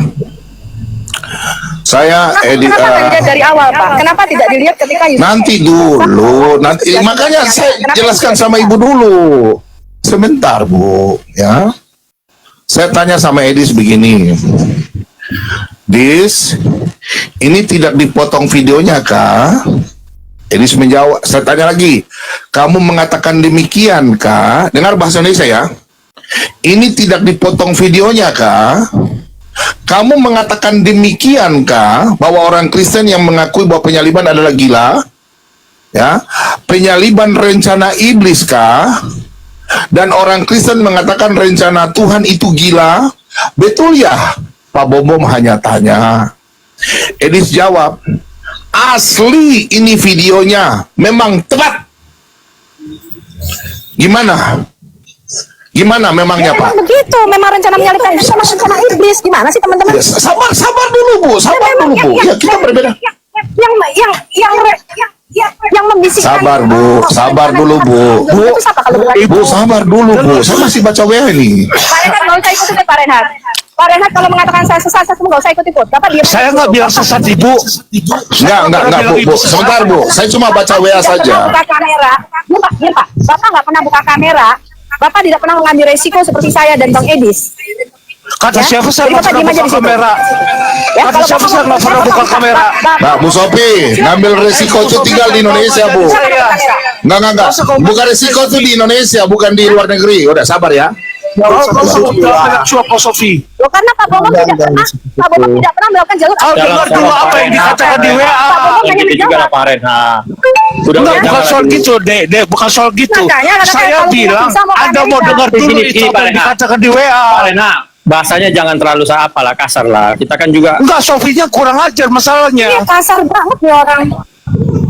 [SPEAKER 1] Saya edit.
[SPEAKER 4] Kenapa nggak dilihat dari awal, Pak? Kenapa tidak dilihat ketika Yusuf?
[SPEAKER 1] Nanti dulu, makanya saya jelaskan sama Ibu dulu. Sebentar Bu, ya. Saya tanya sama Edis begini, Dis, ini tidak dipotong videonya kah? Edis menjawab, saya tanya lagi, kamu mengatakan demikian kah? Dengar bahasa Indonesia ya. Ini tidak dipotong videonya kah? Kamu mengatakan demikian kah? Bahwa orang Kristen yang mengakui bahwa penyaliban adalah gila? Ya, penyaliban rencana iblis kah? Dan orang Kristen mengatakan rencana Tuhan itu gila? Betul ya? Pak Bom hanya tanya. Edis jawab, asli ini videonya, memang tepat. Gimana? Gimana memangnya Pak?
[SPEAKER 4] Memang begitu, memang rencana menyalibkan itu sama rencana iblis. Gimana sih teman-teman?
[SPEAKER 1] Ya, sabar dulu Bu, sabar dulu Bu. Ya kita berbeda.
[SPEAKER 4] Yang membisikkan.
[SPEAKER 1] Sabar dulu Bu. Bu, sabar dulu Bu. Saya masih baca WA ini.
[SPEAKER 4] Pak Renhat nggak usah ikut Pak Renhat. Pak Renhat kalau mengatakan saya sesat, saya nggak usah ikut-ikut. Bapak diam.
[SPEAKER 10] Saya nggak bilang sesat Ibu.
[SPEAKER 1] Enggak Bu. Sebentar Bu, saya cuma baca WA saja.
[SPEAKER 4] Buka kamera. Diam Pak. Bapak nggak pernah buka kamera. Bapak tidak pernah mengambil resiko seperti saya dan Bang Edis.
[SPEAKER 10] Kata siapa saya nggak pernah buka kamera?
[SPEAKER 4] Ya,
[SPEAKER 10] Kata siapa saya nggak pernah buka kamera?
[SPEAKER 1] Nah, Bu Sophie, ngambil resiko itu tinggal di Indonesia Bu. Enggak. Bukan resiko itu di Indonesia, bukan di luar negeri. Udah sabar ya.
[SPEAKER 10] Sofi.
[SPEAKER 4] Loh, karena Pak Bom tidak pernah melakukan jalur.
[SPEAKER 10] Dengar dulu apa yang dikatakan di WA.
[SPEAKER 8] Gitu juga lah Pak Renhat.
[SPEAKER 10] Enggak, bukan soal gitu, Dek, bukan soal gitu. Saya bilang, Anda mau dengar dulu itu apa yang dikatakan di WA.
[SPEAKER 8] Pak Renhat, bahasanya jangan terlalu apalah kasar lah. Kita kan juga
[SPEAKER 10] Enggak, Sofinya kurang ajar masalahnya.
[SPEAKER 4] Iya, kasar banget nih orang.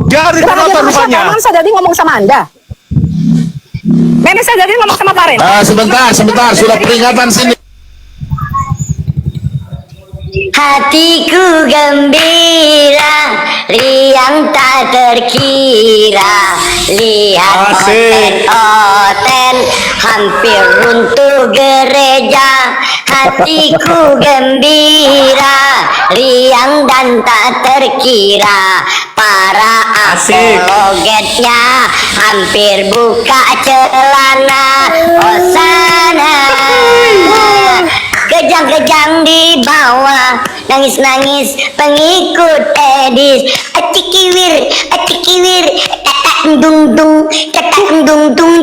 [SPEAKER 10] Dia hari penonton rupanya.
[SPEAKER 4] Memang saya tadi ngomong sama Anda. Memang saya tadi ngomong sama Pak Renhat.
[SPEAKER 1] Sebentar, sudah peringatan sini.
[SPEAKER 7] Hatiku gembira, riang tak terkira. Lihat oten hampir runtuh gereja. Hatiku gembira, riang dan tak terkira. Para apologetnya hampir buka celana. Osana kejang-kejang di bawah, nangis-nangis pengikut Edis. Atikiwir, tatak dung dung,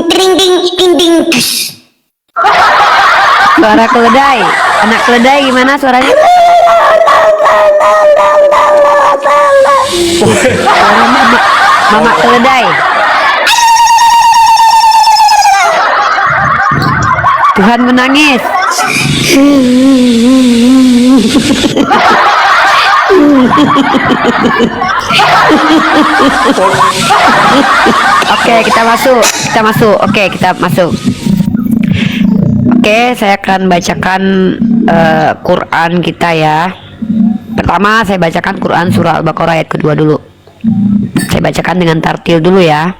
[SPEAKER 7] tring ding tus.
[SPEAKER 2] Suara keledai. Anak keledai gimana suaranya? Suara mama keledai. Tuhan menangis. Oke, kita masuk. Oke, saya akan bacakan Quran kita ya. Pertama saya bacakan Quran surah Al-Baqarah ayat kedua dulu. Saya bacakan dengan tartil dulu ya.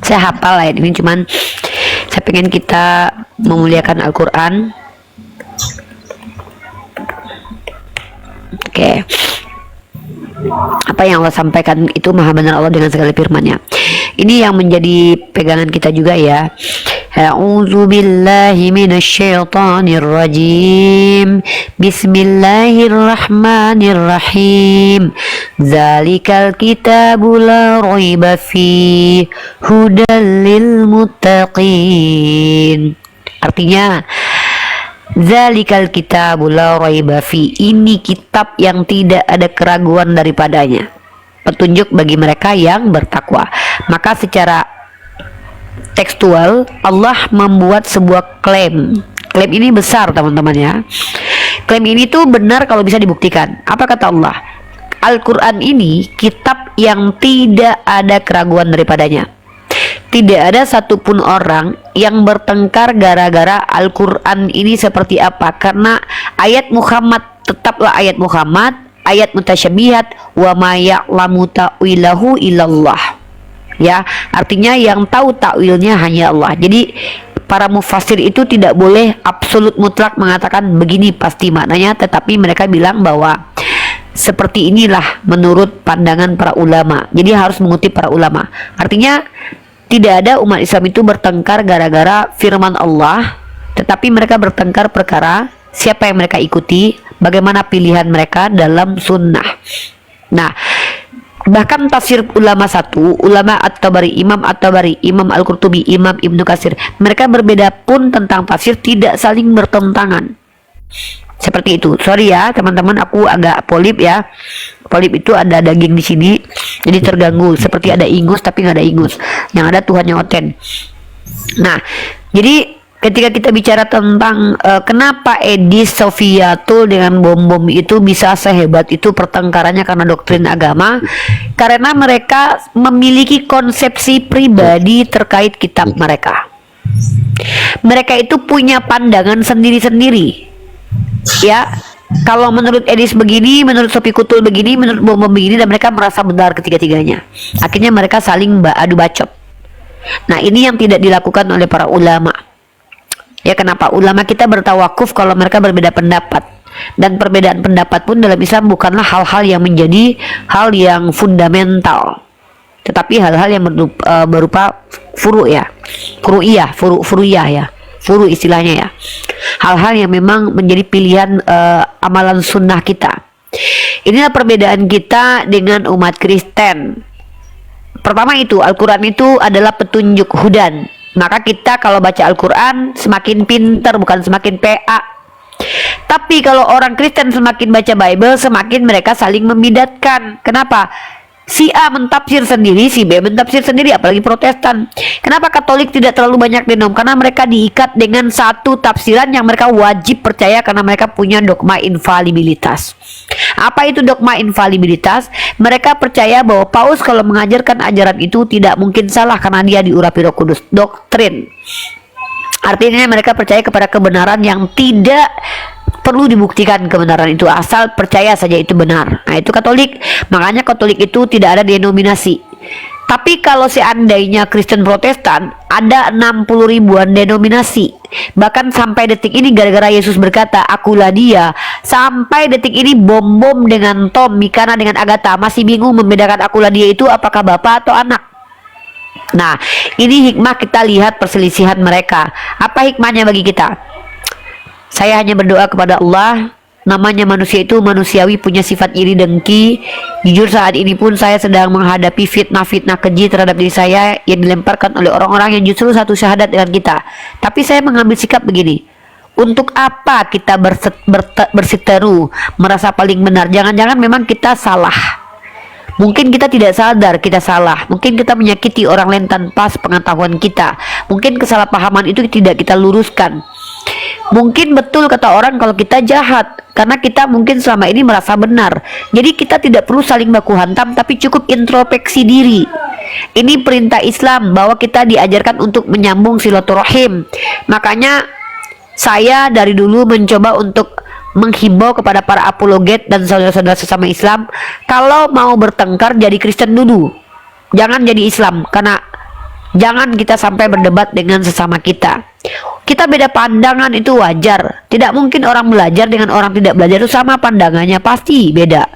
[SPEAKER 2] Saya hafal ayat ini, cuman saya pengen kita memuliakan Al-Quran. Oke. Apa yang Allah sampaikan itu maha benar Allah dengan segala firman-Nya. Ini yang menjadi pegangan kita juga ya. A'udzu billahi minasyaitonir rajim. Bismillahirrahmanirrahim. Zalikal kitabu la raiba fi hudal lil muttaqin. Artinya zalikal kitabu la raiba fi, ini kitab yang tidak ada keraguan daripadanya, petunjuk bagi mereka yang bertakwa. Maka secara tekstual Allah membuat sebuah klaim. Klaim ini besar teman-teman ya. Klaim ini tuh benar kalau bisa dibuktikan. Apa kata Allah? Al-Quran ini kitab yang tidak ada keraguan daripadanya. Tidak ada satupun orang yang bertengkar gara-gara Al-Quran ini seperti apa. Karena ayat Muhammad tetaplah ayat Muhammad, ayat mutasyabihat, wa ma ya'lamu ta'wilahu illallah. Ya, artinya yang tahu takwilnya hanya Allah. Jadi para mufassir itu tidak boleh absolut mutlak mengatakan begini pasti maknanya, tetapi mereka bilang bahwa seperti inilah menurut pandangan para ulama. Jadi harus mengutip para ulama. Artinya Tidak ada umat Islam itu bertengkar gara-gara firman Allah, tetapi mereka bertengkar perkara siapa yang mereka ikuti, bagaimana pilihan mereka dalam sunnah. Nah, bahkan tafsir ulama satu, ulama At-Tabari, Imam At-Tabari, Imam Al-Qurtubi, Imam Ibnu Katsir, mereka berbeda pun tentang tafsir, tidak saling bertentangan. Seperti itu. Sorry ya teman-teman, aku agak polip ya. Polip itu ada daging di sini, jadi terganggu. Seperti ada ingus tapi nggak ada ingus. Yang ada Tuhan yang oten. Nah, jadi ketika kita bicara tentang kenapa Edis Sofiatul dengan bom-bom itu bisa sehebat itu pertengkarannya karena doktrin agama, karena mereka memiliki konsepsi pribadi terkait kitab mereka. Mereka itu punya pandangan sendiri-sendiri. Ya, kalau menurut Edis begini, menurut Sofi Kutul begini, menurut bom-bom begini, dan mereka merasa benar ketiga-tiganya. Akhirnya mereka saling adu bacot. Nah, ini yang tidak dilakukan oleh para ulama. Ya, kenapa ulama kita bertawakuf kalau mereka berbeda pendapat? Dan perbedaan pendapat pun dalam Islam bukanlah hal-hal yang menjadi hal yang fundamental, tetapi hal-hal yang berupa furu ya, furu'iyah ya, furu istilahnya ya. Hal-hal yang memang menjadi pilihan amalan sunnah kita. Inilah perbedaan kita dengan umat Kristen. Pertama itu, Al-Quran itu adalah petunjuk hudan. Maka kita kalau baca Al-Quran semakin pintar, bukan semakin PA. Tapi kalau orang Kristen semakin baca Bible, semakin mereka saling membidatkan. Kenapa? Si A mentafsir sendiri, si B mentafsir sendiri, apalagi Protestan. Kenapa Katolik tidak terlalu banyak denom? Karena mereka diikat dengan satu tafsiran yang mereka wajib percaya karena mereka punya dogma infalibilitas. Apa itu dogma infalibilitas? Mereka percaya bahwa Paus kalau mengajarkan ajaran itu tidak mungkin salah karena dia diurapi Roh Kudus. Doktrin. Artinya mereka percaya kepada kebenaran yang tidak perlu dibuktikan kebenaran itu, asal percaya saja itu benar. Nah, itu Katolik. Makanya Katolik itu tidak ada denominasi. Tapi kalau seandainya Kristen Protestan, ada 60 ribuan denominasi. Bahkan sampai detik ini gara-gara Yesus berkata, "Akulah dia." Sampai detik ini bom-bom dengan Tom, Mikana dengan Agatha masih bingung membedakan akulah dia itu apakah bapak atau anak. Nah, ini hikmah kita lihat perselisihan mereka. Apa hikmahnya bagi kita? Saya hanya berdoa kepada Allah. Namanya manusia itu manusiawi, punya sifat iri dengki. Jujur saat ini pun saya sedang menghadapi fitnah-fitnah keji terhadap diri saya yang dilemparkan oleh orang-orang yang justru satu syahadat dengan kita. Tapi saya mengambil sikap begini. Untuk apa kita bersiteru merasa paling benar? Jangan-jangan memang kita salah. Mungkin kita tidak sadar kita salah. Mungkin kita menyakiti orang lain tanpa pengetahuan kita. Mungkin kesalahpahaman itu tidak kita luruskan. Mungkin betul kata orang kalau kita jahat, karena kita mungkin selama ini merasa benar. Jadi kita tidak perlu saling baku hantam, tapi cukup introspeksi diri. Ini perintah Islam bahwa kita diajarkan untuk menyambung silaturahim. Makanya saya dari dulu mencoba untuk menghimbau kepada para apologet dan saudara-saudara sesama Islam, kalau mau bertengkar jadi Kristen dulu, jangan jadi Islam. Karena jangan kita sampai berdebat dengan sesama kita. Kita beda pandangan itu wajar. Tidak mungkin orang belajar dengan orang tidak belajar itu sama pandangannya, pasti beda.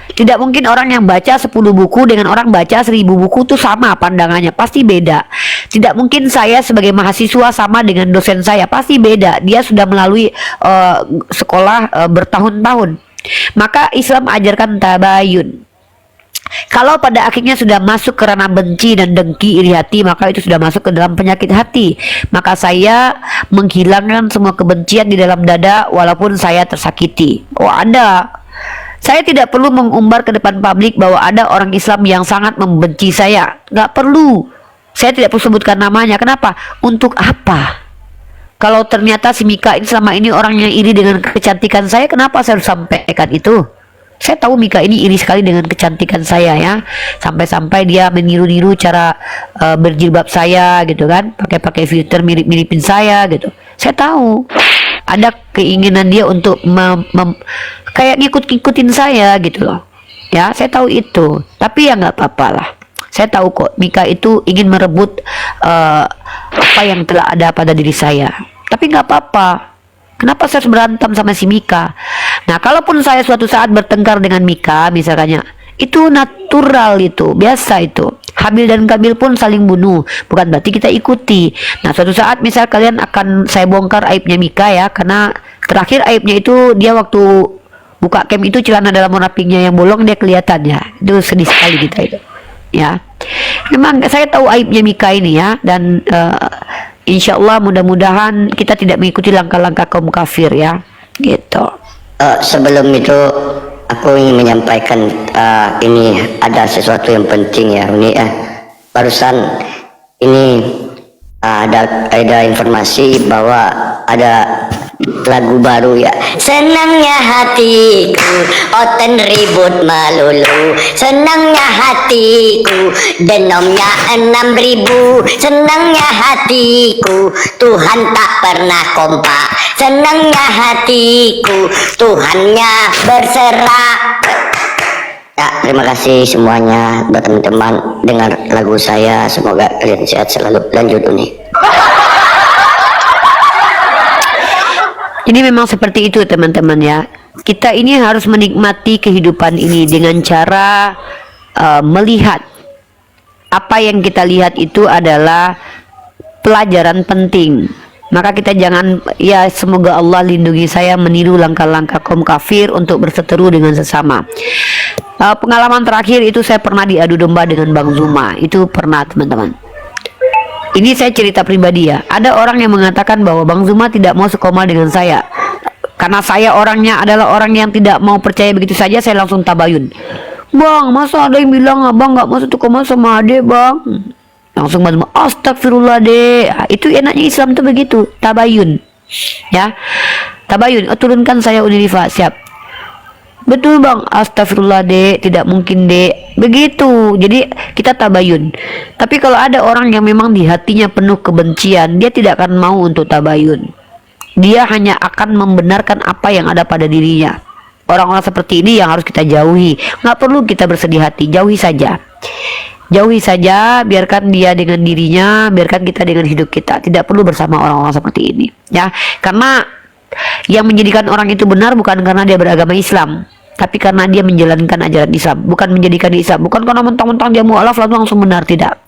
[SPEAKER 2] Tidak mungkin orang yang baca 10 buku dengan orang baca 1000 buku itu sama pandangannya, pasti beda. Tidak mungkin saya sebagai mahasiswa sama dengan dosen saya, pasti beda. Dia sudah melalui sekolah bertahun-tahun. Maka Islam ajarkan tabayun. Kalau pada akhirnya sudah masuk ke ranah benci dan dengki, iri hati, maka itu sudah masuk ke dalam penyakit hati. Maka saya menghilangkan semua kebencian di dalam dada walaupun saya tersakiti. Oh, ada. Saya tidak perlu mengumbar ke depan publik bahwa ada orang Islam yang sangat membenci saya. Nggak perlu. Saya tidak perlu sebutkan namanya. Kenapa? Untuk apa? Kalau ternyata si Mika ini selama ini orang yang iri dengan kecantikan saya, kenapa saya harus sampaikan itu? Saya tahu Mika ini iri sekali dengan kecantikan saya ya. Sampai-sampai dia meniru-niru cara berjilbab saya gitu kan. Pakai filter mirip-miripin saya gitu. Saya tahu. Ada keinginan dia untuk kayak ngikut-ngikutin saya gitu loh. Ya, saya tahu itu. Tapi ya nggak apa-apa lah. Saya tahu kok Mika itu ingin merebut apa yang telah ada pada diri saya. Tapi nggak apa-apa. Kenapa saya harus berantem sama si Mika? Nah, kalaupun saya suatu saat bertengkar dengan Mika, misalnya, itu natural, itu biasa, itu Habil dan Kabil pun saling bunuh, bukan berarti kita ikuti. Nah, suatu saat misal kalian akan saya bongkar aibnya Mika ya, karena terakhir aibnya itu dia waktu buka camp itu celana dalam warna pinknya yang bolong dia kelihatan ya. Itu sedih sekali kita itu. Ya. Memang saya tahu aibnya Mika ini ya, dan insya Allah mudah-mudahan kita tidak mengikuti langkah-langkah kaum kafir ya, gitu.
[SPEAKER 7] Sebelum itu aku ingin menyampaikan ini ada sesuatu yang penting ya Uni ya. Barusan ini ada informasi bahwa ada lagu baru ya. Senangnya hatiku oten ribut melulu, senangnya hatiku denomnya 6.000, senangnya hatiku Tuhan tak pernah kompak, senangnya hatiku Tuhannya berserak. Ya, terima kasih semuanya buat teman-teman dengar lagu saya, semoga kalian sehat selalu. Lanjut Uni.
[SPEAKER 2] Ini memang seperti itu teman-teman ya. Kita ini harus menikmati kehidupan ini dengan cara melihat apa yang kita lihat itu adalah pelajaran penting. Maka kita jangan, ya semoga Allah lindungi saya meniru langkah-langkah kaum kafir untuk berseteru dengan sesama. Pengalaman terakhir itu saya pernah diadu domba dengan Bang Zuma. Itu pernah teman-teman. Ini saya cerita pribadi ya. Ada orang yang mengatakan bahwa Bang Zuma tidak mau sekoma dengan saya. Karena saya orangnya adalah orang yang tidak mau percaya begitu saja, saya langsung tabayun. Bang, masa ada yang bilang abang gak mau satu koma sama ade bang? Langsung Bang Zuma, astagfirullah deh. Itu enaknya Islam tuh begitu, tabayun. Ya, tabayun. Turunkan saya Unirifa, siap. Betul bang, astagfirullah dek, tidak mungkin dek, begitu. Jadi kita tabayun. Tapi kalau ada orang yang memang di hatinya penuh kebencian, dia tidak akan mau untuk tabayun. Dia hanya akan membenarkan apa yang ada pada dirinya. Orang-orang seperti ini yang harus kita jauhi. Nggak perlu kita bersedih hati, jauhi saja. Jauhi saja, biarkan dia dengan dirinya, biarkan kita dengan hidup kita. Tidak perlu bersama orang-orang seperti ini, ya. Karena yang menjadikan orang itu benar bukan karena dia beragama Islam, tapi karena dia menjalankan ajaran Islam. Bukan menjadikan Islam, bukan karena mentang-mentang dia mualaf lalu langsung benar, tidak.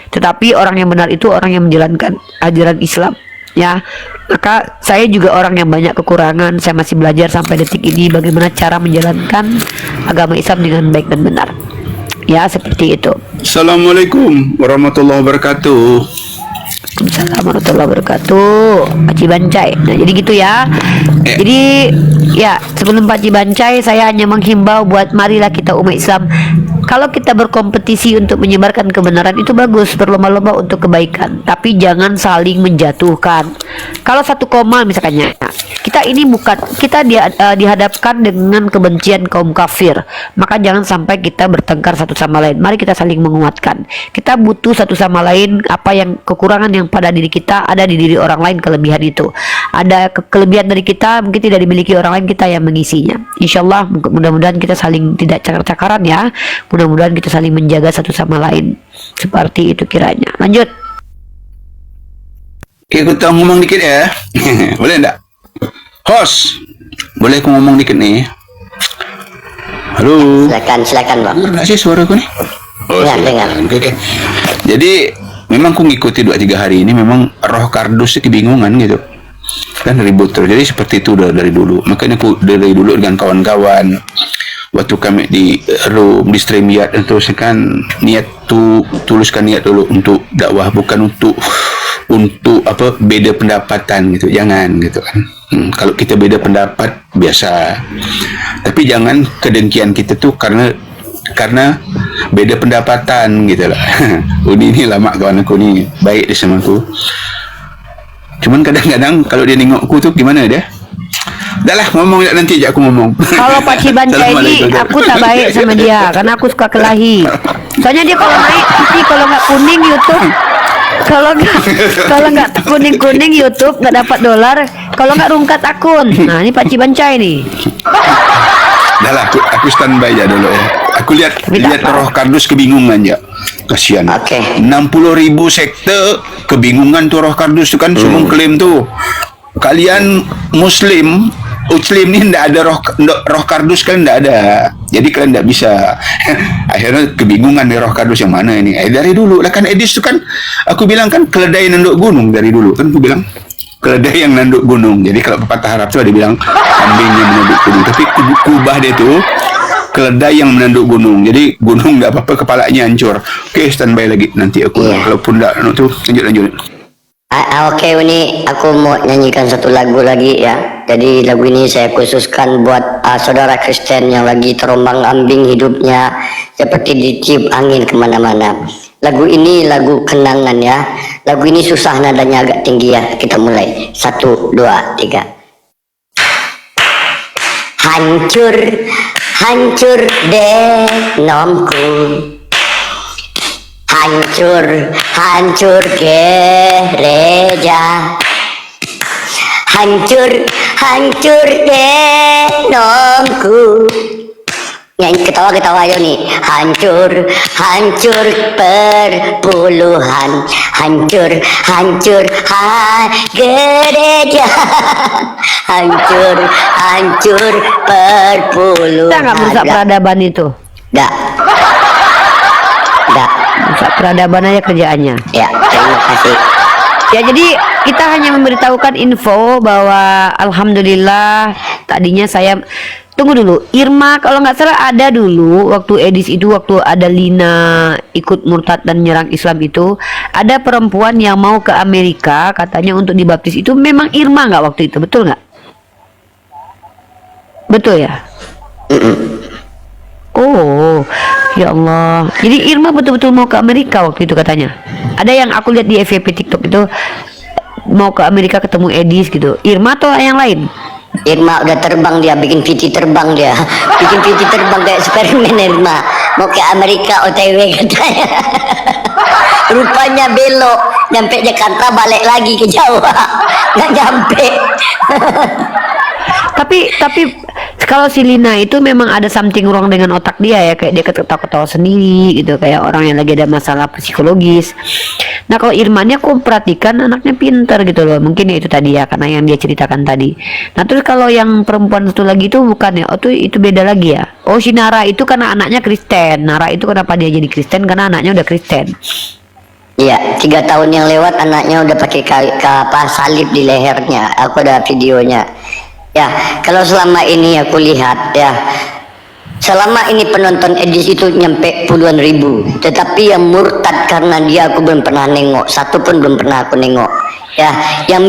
[SPEAKER 2] Tetapi orang yang benar itu orang yang menjalankan ajaran Islam, ya. Maka saya juga orang yang banyak kekurangan. Saya masih belajar sampai detik ini bagaimana cara menjalankan agama Islam dengan baik dan benar, ya, seperti itu.
[SPEAKER 12] Assalamualaikum warahmatullahi wabarakatuh.
[SPEAKER 2] Waalaikumsalam warahmatullahi wabarakatuh. Pak Cibancay. Nah, jadi gitu ya. Jadi ya, sebelum Pak Cibancay, saya hanya menghimbau buat marilah kita umat Islam. Kalau kita berkompetisi untuk menyebarkan kebenaran itu bagus, berlomba-lomba untuk kebaikan, tapi jangan saling menjatuhkan. Kalau satu koma misalnya, kita ini bukan, kita dihadapkan dengan kebencian kaum kafir, maka jangan sampai kita bertengkar satu sama lain. Mari kita saling menguatkan. Kita butuh satu sama lain. Apa yang kekurangan yang pada diri kita ada di diri orang lain, kelebihan itu ada kelebihan dari kita mungkin tidak dimiliki orang lain, kita yang mengisinya. Insyaallah mudah-mudahan kita saling tidak cakar-cakaran ya. Mudah-mudahan kita saling menjaga satu sama lain. Seperti itu kiranya. Lanjut.
[SPEAKER 12] Oke, aku tak ngomong dikit ya. Boleh enggak? Host, boleh aku ngomong dikit nih? Halo.
[SPEAKER 7] Silakan bang.
[SPEAKER 12] Enggak sih suara aku nih? Oh,
[SPEAKER 7] ya, dengar.
[SPEAKER 12] Oke. Jadi memang aku ngikuti 2-3 hari ini, memang roh kardus kebingungan gitu. Kan ribut terus. Jadi seperti itu udah dari dulu. Makanya aku dari dulu dengan kawan-kawan, waktu kami di room di StreamYard itu kan niat tuluskan niat dulu untuk dakwah, bukan untuk apa beda pendapatan gitu, jangan gitu kan. Kalau kita beda pendapat biasa, tapi jangan kedengkian kita tuh karena beda pendapatan gitu lah. Uni ini lama kawan aku ni, baik dia sama aku. Cuman kadang-kadang kalau dia nengok aku tuh gimana dia? Dah lah, ngomong nanti aja aku ngomong.
[SPEAKER 2] Kalau Pak Cibancay ini aku tak baik sama dia karena aku suka kelahi. Soalnya dia kalau naik TV kalau nggak kuning YouTube, kalau nggak kuning YouTube nggak dapat dolar, kalau nggak rungkat akun. Nah ini Pak Cibancay nih.
[SPEAKER 12] Dah lah, aku standby aja dulu ya. Aku lihat roh kardus kebingungan ya. Kasihan. 60.000 sekte kebingungan tuh roh kardus tu kan, semua klaim tuh. Kalian Muslim ni ndak ada roh kardus kan, ndak ada. Jadi kalian tidak bisa. Akhirnya kebingungan nih roh kardus yang mana ini. Dari dulu lah kan Edis itu kan, aku bilang kan keledai nanduk gunung dari dulu kan, aku bilang keledai yang nanduk gunung. Jadi kalau pepatah Arab tuh ada bilang kambing yang menanduk gunung, tapi kubah dia tuh keledai yang menanduk gunung. Jadi gunung nggak apa-apa, kepalanya hancur. Oke, standby lagi. Nanti aku kalaupun nggak tuh lanjut.
[SPEAKER 7] Oke, Uni, aku mau nyanyikan satu lagu lagi ya. Jadi lagu ini saya khususkan buat saudara Kristen yang lagi terombang-ambing hidupnya seperti ditiup angin kemana-mana. Lagu ini lagu kenangan ya. Lagu ini susah, nadanya agak tinggi ya. Kita mulai. 1, 2, 3. Hancur, hancur deh nomku. Hancur, hancur gereja. Hancur, hancur genomku. Nyanyi ketawa-ketawa ayo nih. Hancur, hancur perpuluhan. Hancur, hancur gereja. Hancur, hancur perpuluhan.
[SPEAKER 2] Kita nggak merusak peradaban itu?
[SPEAKER 7] Nggak.
[SPEAKER 2] Merusak peradaban aja kerjaannya.
[SPEAKER 7] Ya, terima kasih.
[SPEAKER 2] Ya, jadi kita hanya memberitahukan info bahwa alhamdulillah tadinya saya tunggu dulu. Irma kalau nggak salah ada dulu waktu Edis itu, waktu ada Lina ikut murtad dan nyerang Islam itu, ada perempuan yang mau ke Amerika katanya untuk dibaptis. Itu memang Irma nggak waktu itu, betul nggak? Betul ya? Oh, ya Allah. Jadi Irma betul-betul mau ke Amerika waktu itu katanya. Ada yang aku lihat di FYP TikTok itu mau ke Amerika ketemu Edis gitu. Irma atau yang lain?
[SPEAKER 7] Irma udah terbang, dia bikin VT terbang, dia bikin VT terbang kayak Superman. Irma mau ke Amerika OTW katanya. Rupanya belok, nyampe Jakarta balik lagi ke Jawa, nggak nyampe.
[SPEAKER 2] Tapi kalau si Lina itu memang ada something wrong dengan otak dia ya, kayak dia ketawa-ketawa sendiri gitu, kayak orang yang lagi ada masalah psikologis. Nah kalau Irma ini aku perhatikan anaknya pintar gitu loh, mungkin ya itu tadi ya karena yang dia ceritakan tadi. Nah terus kalau yang perempuan satu lagi itu bukan ya, oh tuh itu beda lagi ya. Oh si Nara itu karena anaknya Kristen. Nara itu kenapa dia jadi Kristen? Karena anaknya udah Kristen.
[SPEAKER 7] Iya, 3 tahun yang lewat anaknya udah pakai salib di lehernya. Aku ada videonya. Ya, kalau selama ini aku lihat ya, selama ini penonton Edis itu nyampe puluhan ribu, tetapi yang murtad karena dia aku belum pernah nengok, satu pun belum pernah aku nengok. Ya, yang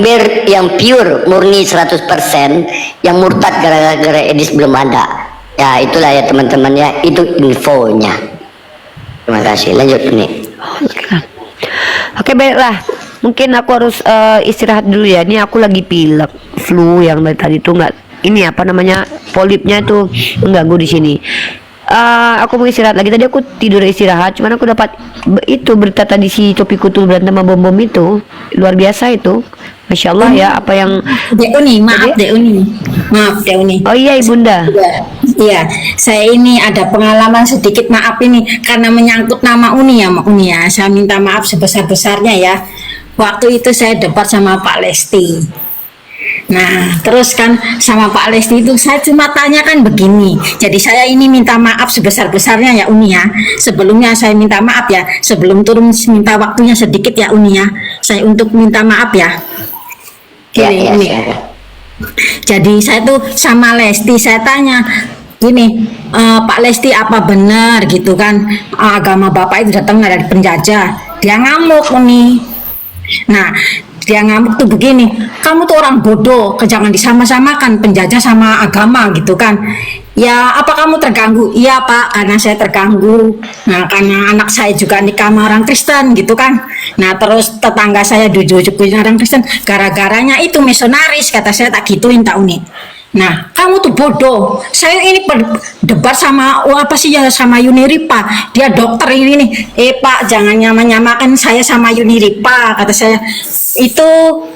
[SPEAKER 7] pure murni 100%, yang murtad gara-gara Edis belum ada. Ya, itulah ya teman-teman ya, itu infonya. Terima kasih. Lanjut nih.
[SPEAKER 2] Oke, baiklah. Mungkin aku harus istirahat dulu ya. Ini aku lagi pilek, flu yang dari tadi tuh nggak, ini apa namanya, polipnya itu mengganggu di sini. Aku mau istirahat lagi. Tadi aku tidur istirahat, cuman aku dapat itu berita tadi si Topi Kutul berantem sama bom itu luar biasa itu. Masya Allah ya, apa yang
[SPEAKER 13] Dek Uni, maaf Dek Uni, maaf Dek Uni.
[SPEAKER 2] Oh iya Ibunda.
[SPEAKER 13] Iya, saya ini ada pengalaman sedikit, maaf ini karena menyangkut nama Uni ya, Uni ya. Saya minta maaf sebesar-besarnya ya. Waktu itu saya debat sama Pak Lesti. Nah, terus kan sama Pak Lesti itu saya cuma tanya kan begini. Jadi saya ini minta maaf sebesar-besarnya ya Uni ya. Sebelumnya saya minta maaf ya. Sebelum turun minta waktunya sedikit ya Uni ya. Saya untuk minta maaf ya. Ini. Jadi saya tuh sama Lesti saya tanya gini, Pak Lesti apa benar gitu kan agama Bapak itu datang dari penjajah? Dia ngamuk Uni. Nah, dia ngamuk tuh begini, kamu tuh orang bodoh, jangan disama-samakan penjajah sama agama gitu kan. Ya, apa kamu terganggu? Iya Pak, karena saya terganggu. Nah, karena anak saya juga nikah sama orang Kristen gitu kan. Nah, terus tetangga saya jujuk-jujukin orang Kristen, gara-garanya itu misionaris, kata saya tak gituin tak Uni. Nah, kamu tuh bodoh. Saya ini debat sama apa sih ya, sama Yuniripa. Dia dokter ini nih. Pak, jangan nyamakan saya sama Yuniripa, kata saya. Itu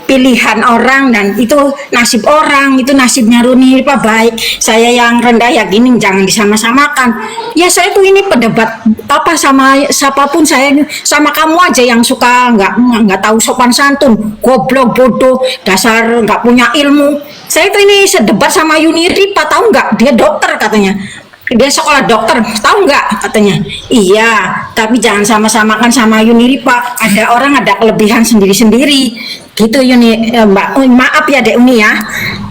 [SPEAKER 13] pilihan orang dan itu nasib orang, itu nasibnya Yuniripa baik. Saya yang rendah ya gini, jangan disama-samakan. Ya saya tuh ini pendebat apa sama siapapun, saya sama kamu aja yang suka nggak tahu sopan santun, goblok, bodoh, dasar nggak punya ilmu. Saya tuh ini sedebat sama Yuniripa, tahu nggak? Dia dokter katanya. dia sekolah dokter, tahu nggak katanya? Iya, tapi jangan sama-samakan sama Uniripa. Ada orang ada kelebihan sendiri-sendiri. Gitu Mbak. Oh, maaf ya Dek Uni ya.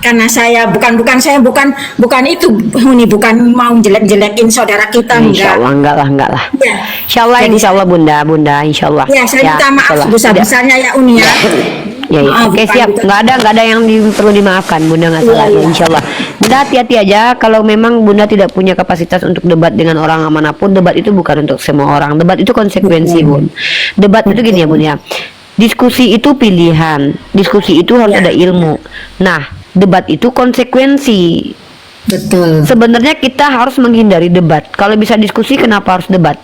[SPEAKER 13] Karena saya bukan itu Uni, bukan mau jelek-jelekin saudara kita,
[SPEAKER 2] Insya Allah enggak lah.
[SPEAKER 13] Ya.
[SPEAKER 2] Insya Allah Bunda, Insya Allah.
[SPEAKER 13] Ya, saya minta maaf sebesar-besarnya ya Uni ya.
[SPEAKER 2] Ya. Oke, siap. Nggak ada yang perlu dimaafkan, Bunda, nggak salah. Ya, insya Allah. Bunda hati-hati aja. Kalau memang Bunda tidak punya kapasitas untuk debat dengan orang manapun, debat itu bukan untuk semua orang. Debat itu konsekuensi, Bun. Debat itu gini ya, Bun ya. Diskusi itu pilihan. Diskusi itu harus ada ilmu. Nah, debat itu konsekuensi.
[SPEAKER 13] Betul.
[SPEAKER 2] Sebenarnya kita harus menghindari debat. Kalau bisa diskusi, kenapa harus debat?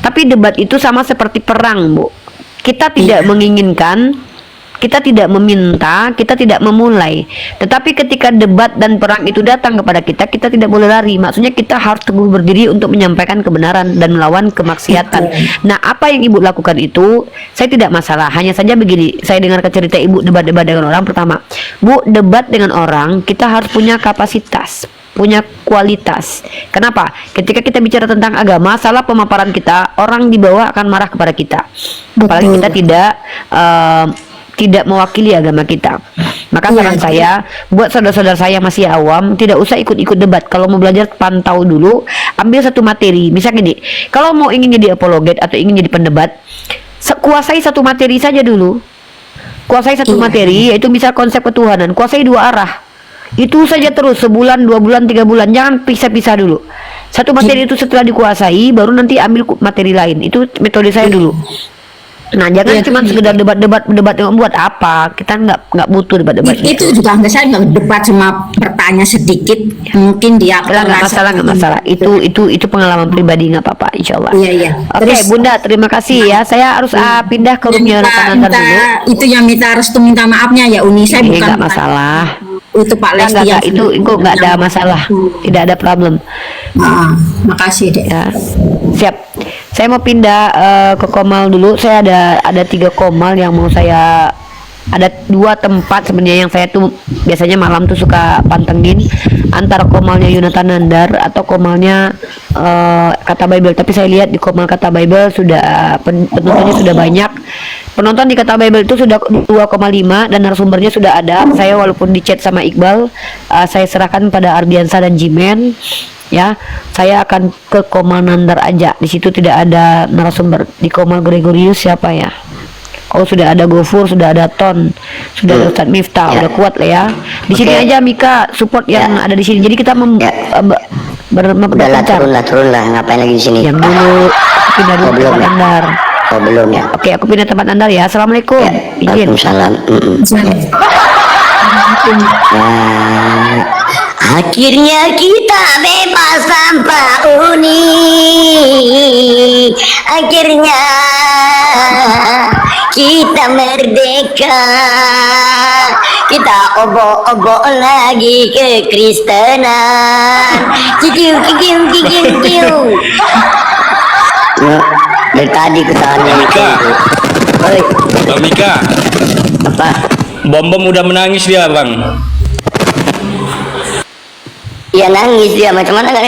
[SPEAKER 2] Tapi debat itu sama seperti perang, Bu. Kita tidak menginginkan, kita tidak meminta, kita tidak memulai. Tetapi ketika debat dan perang itu datang kepada kita, kita tidak boleh lari. Maksudnya kita harus teguh berdiri untuk menyampaikan kebenaran dan melawan kemaksiatan. Nah, apa yang Ibu lakukan itu, saya tidak masalah. Hanya saja begini, saya dengar cerita Ibu debat-debat dengan orang. Pertama, Bu, debat dengan orang, kita harus punya kapasitas, punya kualitas. Kenapa? Ketika kita bicara tentang agama, salah pemaparan kita, orang di bawah akan marah kepada kita. Apalagi kita tidak mewakili agama kita. Maka saran saya buat saudara-saudara saya masih awam, tidak usah ikut-ikut debat. Kalau mau belajar, pantau dulu, ambil satu materi. Misalnya gini, kalau mau ingin jadi apologet atau ingin jadi pendebat, kuasai satu materi saja dulu. Kuasai satu materi, yaitu misal konsep ketuhanan, kuasai dua arah. Itu saja terus, sebulan, 2 bulan, 3 bulan, jangan pisah-pisah dulu. Satu materi itu setelah dikuasai, baru nanti ambil materi lain. Itu metode saya dulu. Nah, jangan cuma sekedar debat buat apa? Kita nggak butuh debat-debat.
[SPEAKER 13] Itu juga enggak, saya nggak debat, cuma bertanya sedikit. Mungkin dia
[SPEAKER 2] nggak masalah. Itu pengalaman pribadi, nggak apa-apa, insya Allah.
[SPEAKER 13] Iya.
[SPEAKER 2] Oke, Bunda, terima kasih ya. Saya harus pindah ke roomnya Yonatan dulu.
[SPEAKER 13] Itu yang harus minta maafnya ya Uni. Saya bukan.
[SPEAKER 2] Nggak masalah.
[SPEAKER 13] Itu Pak Lesti ya.
[SPEAKER 2] Itu nggak ada masalah. Tidak ada problem.
[SPEAKER 13] Makasih deh.
[SPEAKER 2] Ya. Siap. Saya mau pindah ke Komal dulu. Saya ada 3 Komal yang mau saya, ada 2 tempat sebenarnya yang saya tuh biasanya malam tuh suka pantengin, antara Komalnya Yonatan Nandar atau Komalnya Kata Bible. Tapi saya lihat di Komal Kata Bible sudah penontonnya sudah banyak. Penonton di Kata Bible itu sudah 2,5 dan narasumbernya sudah ada. Saya walaupun di chat sama Iqbal, saya serahkan pada Ardiansa dan Jimen. Ya, saya akan ke Komal Nandar aja. Di situ tidak ada narasumber. Di Komal Gregorius siapa ya? Oh, sudah ada Gofur, sudah ada Ton, sudah ada Ustadz Miftah, udah kuat lah ya. Di sini aja Mika support yang ada di sini. Jadi kita
[SPEAKER 7] Udahlah, turun lah, ngapain lagi di sini?
[SPEAKER 2] Yang dulu pindah dulu tempat Nandar.
[SPEAKER 7] Oh, belum ya.
[SPEAKER 2] Oke, aku pindah tempat Nandar ya. Assalamualaikum. Izin.
[SPEAKER 7] Waalaikumsalam. Akhirnya kita bebas tanpa Uni. Akhirnya kita merdeka. Kita obok-obok lagi ke Kristenan. Kikiu. Dari tadi ketahannya Mika. Oi,
[SPEAKER 8] Mika.
[SPEAKER 7] Apa?
[SPEAKER 8] Bom udah menangis dia, Bang.
[SPEAKER 7] Iya, nangis dia, macam mana kan?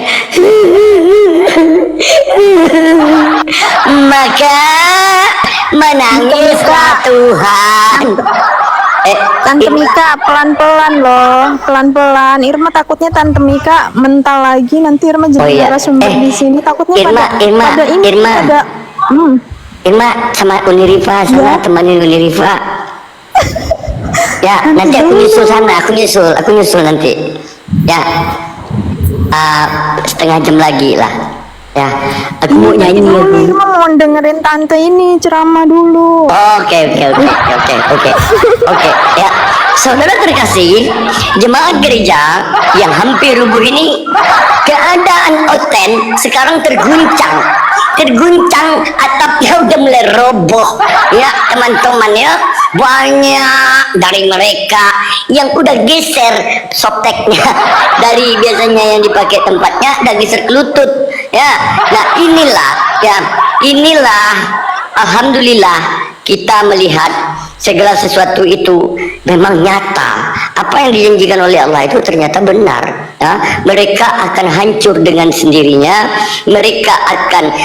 [SPEAKER 7] Maka menangislah Tuhan.
[SPEAKER 4] Tante Mika, pelan-pelan loh, pelan-pelan. Irma takutnya Tante Mika mental lagi, nanti Irma jadi narasumber di sini. Takutnya
[SPEAKER 7] Irma sama Unirifa sana, temanin Unirifa. Ya, nanti aku nyusul sana, aku nyusul nanti. Ya, setengah jam lagi lah. Ya, aku mau nyanyi dulu.
[SPEAKER 4] Irma mau dengerin tante ini ceramah dulu.
[SPEAKER 7] Oke. Ya, saudara terkasih, jemaat gereja yang hampir rubuh ini, keadaan Oten sekarang terguncang, atapnya udah mulai roboh. Ya, teman-teman ya, banyak dari mereka yang udah geser soteknya dari biasanya yang dipakai tempatnya, udah geser ke lutut. Ya, nah inilah alhamdulillah kita melihat segala sesuatu itu memang nyata. Apa yang dijanjikan oleh Allah itu ternyata benar. Ya, mereka akan hancur dengan sendirinya, mereka akan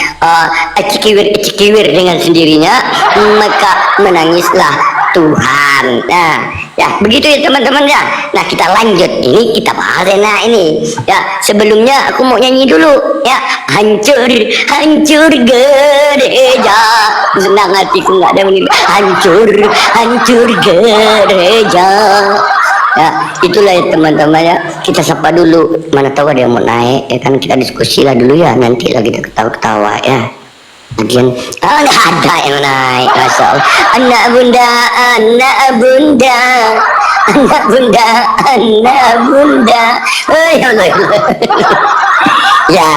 [SPEAKER 7] ecikiwir dengan sendirinya, maka menangislah Tuhan. Nah, ya begitu ya teman-teman ya. Nah, kita lanjut ini, kita bahas nah ini ya. Sebelumnya aku mau nyanyi dulu ya. Hancur hancur gereja, senang hatiku nggak ada menilai. Hancur hancur gereja. Ya, itulah ya teman-teman ya. Kita sapa dulu, mana tahu ada yang mau naik ya kan, kita diskusi lah dulu ya, nanti lah kita ketawa-ketawa ya. Lagian nggak ada yang naik, masya Allah. Anak bunda, anak bunda, anak bunda, anak bunda. Ya,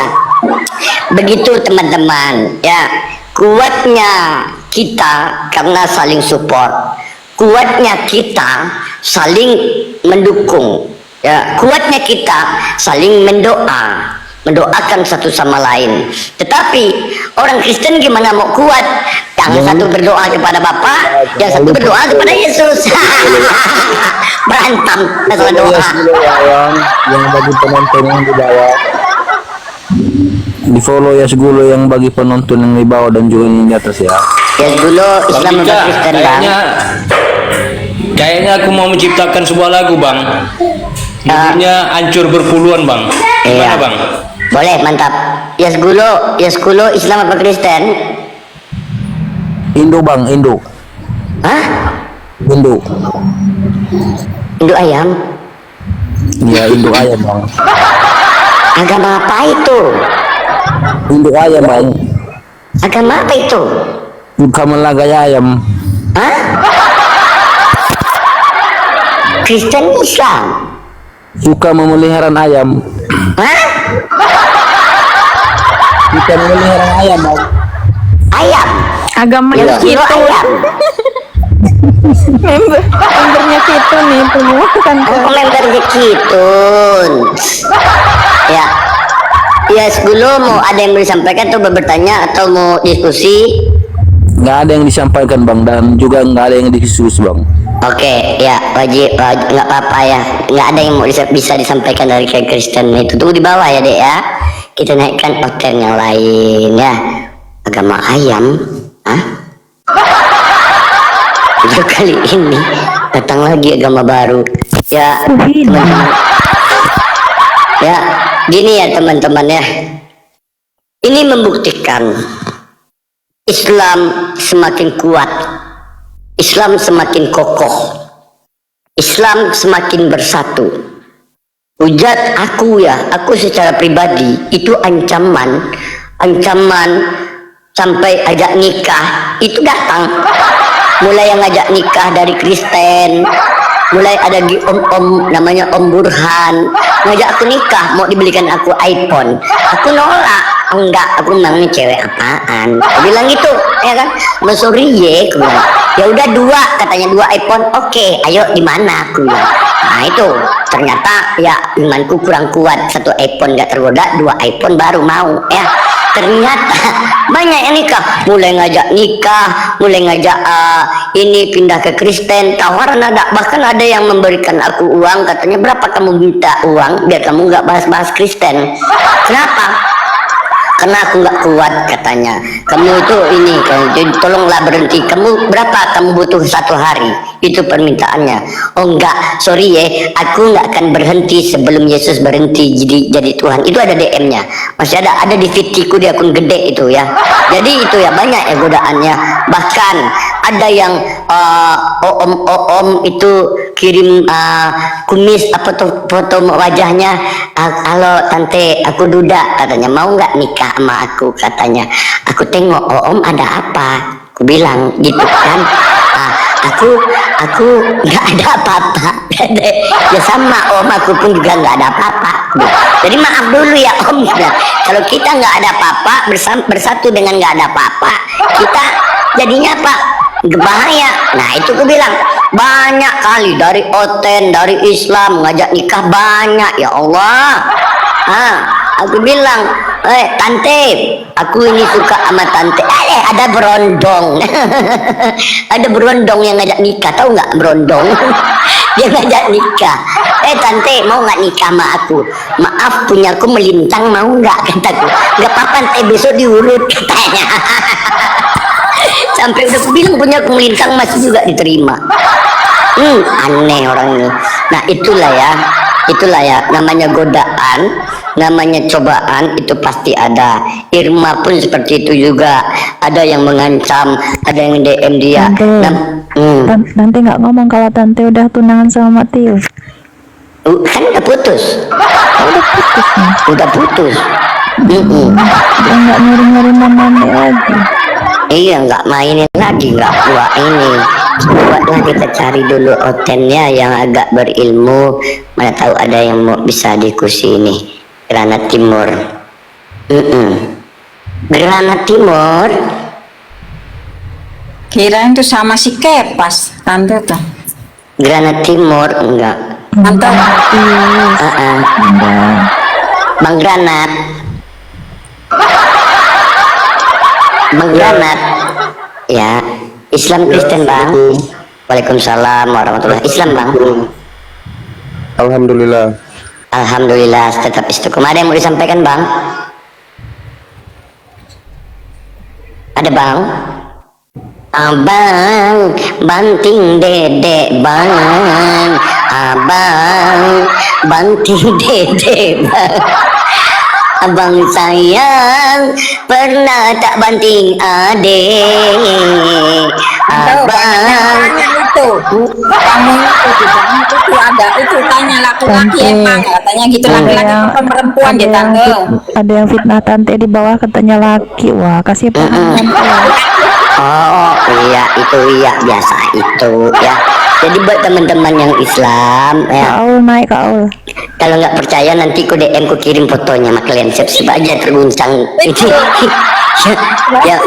[SPEAKER 7] begitu teman-teman ya. Kuatnya kita karena saling support, kuatnya kita saling mendukung ya, kuatnya kita saling mendoakan satu sama lain. Tetapi orang Kristen gimana mau kuat? Yang satu berdoa kepada Bapa, yang satu berdoa kepada Yesus. Berantem masalah doa.
[SPEAKER 14] Yang bagi penonton yang di bawah, di follow ya Gulo yang bagi penonton yang di bawah dan juga yang di atas ya.
[SPEAKER 7] Ya Gulo Islam dan Kristen bang.
[SPEAKER 8] Kayaknya aku mau menciptakan sebuah lagu bang. Judulnya Hancur Berpuluhan bang. Gimana bang?
[SPEAKER 7] Boleh, mantap. Yes Gulo Islam apa Kristen?
[SPEAKER 14] Indo bang, Indo.
[SPEAKER 7] Hah?
[SPEAKER 14] Indo.
[SPEAKER 7] Indo ayam?
[SPEAKER 14] Ya Indo ayam bang.
[SPEAKER 7] Agama apa itu?
[SPEAKER 14] Indo ayam bang.
[SPEAKER 7] Agama apa itu?
[SPEAKER 14] Bukan melagaya ayam.
[SPEAKER 7] Hah? Kristen Islam?
[SPEAKER 14] Suka memelihara ayam.
[SPEAKER 7] Hah?
[SPEAKER 14] Bukan memelihara ayam bang.
[SPEAKER 7] Ayam?
[SPEAKER 6] Agama
[SPEAKER 7] Ya,
[SPEAKER 6] kita
[SPEAKER 7] ayam.
[SPEAKER 6] membernya kita nih semua kan.
[SPEAKER 7] Oh, member Kitun. Ya. Yes, Gulo mau ada yang mau disampaikan atau bertanya atau mau diskusi?
[SPEAKER 14] Nggak ada yang disampaikan bang, dan juga nggak ada yang diskusi bang.
[SPEAKER 7] Oke, ya wajib nggak apa-apa ya, nggak ada yang mau bisa disampaikan dari kayak Kristen itu. Tunggu di bawah ya dek ya. Kita naikkan konten yang lain ya. Agama ayam, ah? Udah kali ini datang lagi agama baru ya teman-teman. Ya gini ya teman-teman ya. Ini membuktikan Islam semakin kuat, Islam semakin kokoh, Islam semakin bersatu. Hujat aku ya, aku secara pribadi itu ancaman sampai ajak nikah itu datang. Mulai yang ngajak nikah dari Kristen, mulai ada om namanya Om Burhan ngajak aku nikah, mau dibelikan aku iPhone. Aku nolak, enggak, aku memang ini cewek apaan, aku bilang gitu ya kan. Sorry ye, aku bilang ya udah dua, katanya dua iPhone. Oke, ayo di mana, aku bilang. Nah itu ternyata ya imanku kurang kuat, satu iPhone gak tergoda, dua iPhone baru mau ya. Ternyata banyak yang nikah, mulai ngajak nikah, mulai ngajak ini pindah ke Kristen, tawaran ada, bahkan ada yang memberikan aku uang, katanya berapa kamu minta uang biar kamu nggak bahas-bahas Kristen. Kenapa? Karena aku nggak kuat, katanya. Kamu itu ini, jadi tolonglah berhenti. Kamu berapa kamu butuh satu hari? Itu permintaannya. Oh enggak, sorry ya, aku nggak akan berhenti sebelum Yesus berhenti jadi Tuhan. Itu ada DM-nya, masih ada di fitiku di akun gede itu ya. Jadi itu ya banyak ya godaannya. Bahkan ada yang om itu kirim kumis apa tuh foto wajahnya, halo tante aku duda, katanya mau nggak nikah sama aku, katanya. Aku tengok, om ada apa, aku bilang gitu kan. Aku nggak ada apa-apa. Ya sama om, aku pun juga nggak ada apa-apa. Jadi maaf dulu ya om, kalau kita nggak ada apa-apa, bersatu dengan nggak ada apa-apa, kita jadinya apa, bahaya. Nah itu aku bilang banyak kali dari Oten, dari Islam ngajak nikah banyak ya Allah. Aku bilang Tante, aku ini suka sama tante. Ada berondong. Ada berondong yang ngajak nikah, tahu nggak berondong? Dia ngajak nikah. Tante, mau nggak nikah sama aku? Maaf, punyaku melintang, mau nggak? Kataku. Nggak apa-apa, tante, besok diurut, katanya. Sampai udah bilang punyaku melintang masih juga diterima. Aneh orang ini. Nah, itulah ya namanya godaan, namanya cobaan, itu pasti ada. Irma pun seperti itu juga, ada yang mengancam, ada yang DM dia.
[SPEAKER 6] Tante nggak ngomong kalau tante udah tunangan sama Matius.
[SPEAKER 7] Kan udah putus. Udah putus.
[SPEAKER 6] Dia nggak nyari-nyari mamanya lagi.
[SPEAKER 7] Iya, nggak mainin lagi, nggak buat ini. Buatlah kita cari dulu otennya yang agak berilmu. Mana tahu ada yang mau bisa diskusi ini. Granat Timur. Granat Timur.
[SPEAKER 13] Kirain tuh sama si Kepas, tante tuh.
[SPEAKER 7] Granat Timur enggak.
[SPEAKER 13] Tante.
[SPEAKER 7] Bang Granat. Bang Granat. Ya, Islam Kristen, Bang. Waalaikumsalam warahmatullahi. Islam, Bang.
[SPEAKER 15] Alhamdulillah.
[SPEAKER 7] Alhamdulillah, tetap istiqomah. Ada yang mau disampaikan, Bang? Ada, Bang? Abang, banting dedek, Bang. Abang, banting dedek, Bang. Abang sayang, pernah tak banting adik. Abang
[SPEAKER 13] itu kamu itu ada itu tanya laki-laki emang katanya gitu, laki-laki perempuan ya tante.
[SPEAKER 6] Ada yang fitnah tante di bawah katanya laki. Wah, kasih paham.
[SPEAKER 7] Oh iya, itu iya, biasa itu ya. Jadi buat teman-teman yang Islam ya,
[SPEAKER 6] naik Kaul.
[SPEAKER 7] Kalau nggak percaya nanti ku DM, ku kirim fotonya, mak kalian siap-siap aja terguncang. Ya,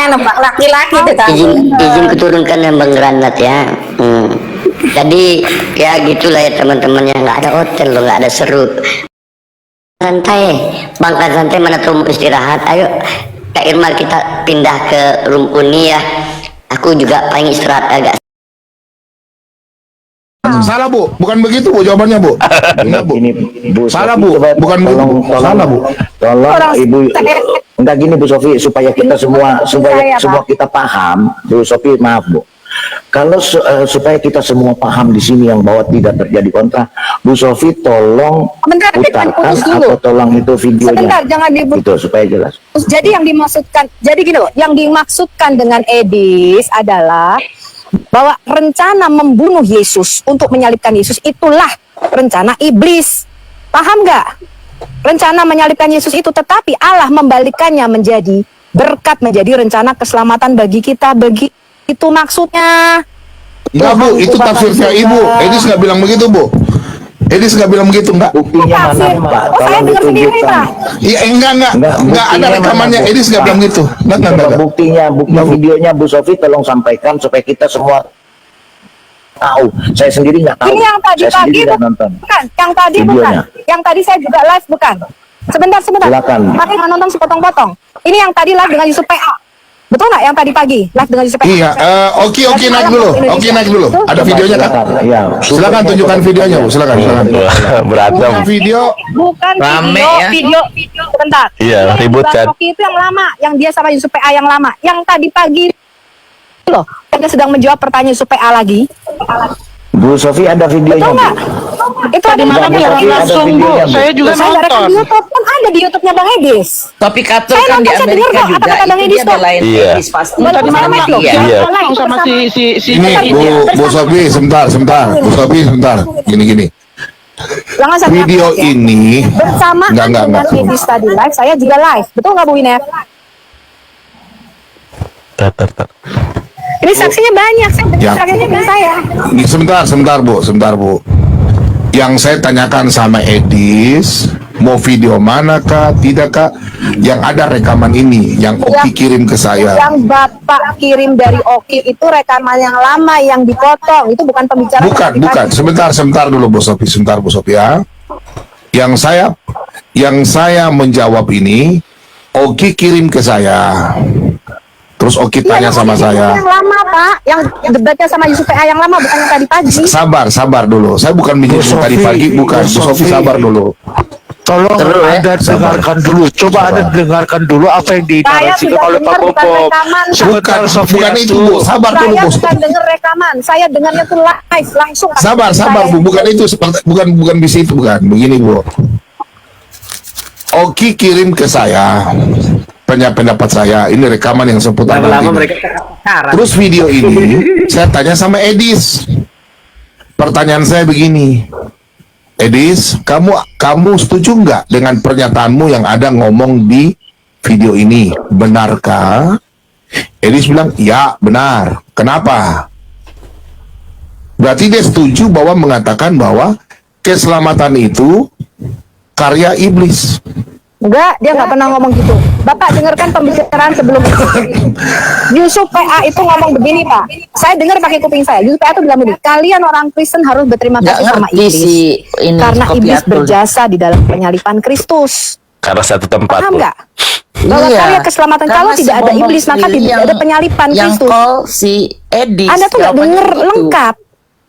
[SPEAKER 13] nembak laki-laki itu tante.
[SPEAKER 7] Izin kuturunkan yang Bang Granat ya. Jadi ya gitulah ya teman-teman, yang nggak ada hotel loh, nggak ada seru. Santai, Bang santai, mana tuh mau istirahat? Ayo Kak Irma, kita pindah ke room uni ya. Aku juga pengen istirahat agak.
[SPEAKER 1] Salah Bu, bukan begitu Bu jawabannya Bu. Enggak Bu. Salah Bu, bukan begitu Bu. Salah Bu.
[SPEAKER 3] Tolong Ibu, enggak gini Bu Sofi, supaya kita semua kita paham. Bu Sofi, maaf Bu. Kalau supaya kita semua paham di sini yang bahwa tidak terjadi kontra, Bu Sofi tolong putarkan atau tolong itu videonya.
[SPEAKER 4] Sebentar, jangan diputus.
[SPEAKER 3] Itu supaya jelas.
[SPEAKER 4] Jadi yang dimaksudkan, jadi gini loh, yang dimaksudkan dengan Edis adalah bahwa rencana membunuh Yesus untuk menyalibkan Yesus itulah rencana iblis. Paham nggak? Rencana menyalibkan Yesus itu, tetapi Allah membalikannya menjadi berkat, menjadi rencana keselamatan bagi kita. Itu maksudnya.
[SPEAKER 1] Enggak Bu, itu tafsirnya Ibu. Edis nggak bilang begitu Bu. Edis nggak bilang begitu, enggak?
[SPEAKER 3] Buktinya mana Pak?
[SPEAKER 4] Saya dengar sendiri Pak.
[SPEAKER 1] Iya, enggak ada rekamannya. Edis nggak bilang gitu. Enggak.
[SPEAKER 3] Bukti videonya Bu Sofi tolong sampaikan supaya kita semua tahu. Saya sendiri nggak tahu.
[SPEAKER 4] Ini yang tadi pagi
[SPEAKER 3] nonton.
[SPEAKER 4] Bukan, yang tadi bukan. Yang tadi saya juga live bukan. Sebentar.
[SPEAKER 3] Silakan.
[SPEAKER 4] Pakai nonton sepotong-potong. Ini yang tadi live dengan Yusuf PA. Betul nggak yang tadi pagi live dengan Yusuf PA?
[SPEAKER 1] Iya, Oke naik dulu. Ada videonya kan?
[SPEAKER 3] Iya.
[SPEAKER 1] Silakan tunjukkan videonya Bu. Silakan.
[SPEAKER 15] Berantem.
[SPEAKER 4] Bukan video. Sebentar.
[SPEAKER 15] Iya, ribut kan.
[SPEAKER 4] Itu yang lama, yang dia sama Yusuf PA yang lama. Yang tadi pagi loh, kita sedang menjawab pertanyaan Yusuf PA lagi.
[SPEAKER 3] Bu Sofi ada videonya.
[SPEAKER 4] Betul nggak? Itu ada
[SPEAKER 10] langsung Bu. Saya juga nonton.
[SPEAKER 4] Di YouTube kan ada di YouTube-nya Bang Edis.
[SPEAKER 16] Tapi Katul kan di Amerika juga. Itu dia belain Edis pasti.
[SPEAKER 10] Tadi malam
[SPEAKER 1] Iya.
[SPEAKER 10] sama si
[SPEAKER 1] Ini Bu Sofi, sebentar. Bu Sofi sebentar. Gini. Video ini
[SPEAKER 4] bersamaan dengan Edis tadi live, saya juga live. Betul nggak Bu Winer? Ini saksinya banyak, saksinya bukan saya.
[SPEAKER 1] Sebentar Bu. Yang saya tanyakan sama Edis, mau video manakah, tidakkah? Yang ada rekaman ini, yang Oki kirim ke saya.
[SPEAKER 4] Yang Bapak kirim dari Oki itu rekaman yang lama yang dipotong, itu bukan pembicaraan.
[SPEAKER 1] Bukan. Sebentar dulu Bu Sofi, ya. Yang saya menjawab ini, Oki kirim ke saya. Terus Oki tanya sama saya.
[SPEAKER 4] Yang lama Pak, yang debatnya sama Yusuf PA yang lama, bukan yang tadi pagi.
[SPEAKER 1] Sabar dulu. Saya bukan menyebut tadi pagi, bukan. Bu Sofi sabar dulu.
[SPEAKER 10] Tolong Anda dengarkan dulu. Coba Anda dengarkan dulu apa yang dinarasikan oleh Pak Bobo.
[SPEAKER 1] Bukan itu, Bu. Sabar dulu, Bu.
[SPEAKER 4] Saya bukan dengar rekaman. Saya dengarnya tuh live langsung.
[SPEAKER 1] Sabar, Bu. Bukan itu, bukan bisa itu, bukan. Begini, Bu. Oki kirim ke saya pendapat saya, ini rekaman yang seputar nanti. Terus video ini saya tanya sama Edis. Pertanyaan saya begini, Edis, kamu setuju nggak dengan pernyataanmu yang ada ngomong di video ini? Benarkah? Edis bilang, ya benar. Kenapa? Berarti dia setuju bahwa mengatakan bahwa keselamatan itu karya iblis.
[SPEAKER 4] Enggak, dia nggak pernah ngomong gitu. Bapak dengarkan pembicaraan sebelum itu. Yusuf PA itu ngomong begini Pak. Saya dengar pakai kuping saya. Yusuf PA itu bilang begini, kalian orang Kristen harus berterima kasih sama iblis. Karena iblis berjasa di dalam penyalipan Kristus.
[SPEAKER 15] Karena satu tempat.
[SPEAKER 4] Paham nggak? Bahwa karya keselamatan, kalau tidak ada iblis maka tidak ada penyalipan Kristus.
[SPEAKER 16] Si Edis.
[SPEAKER 4] Anda tuh nggak denger lengkap.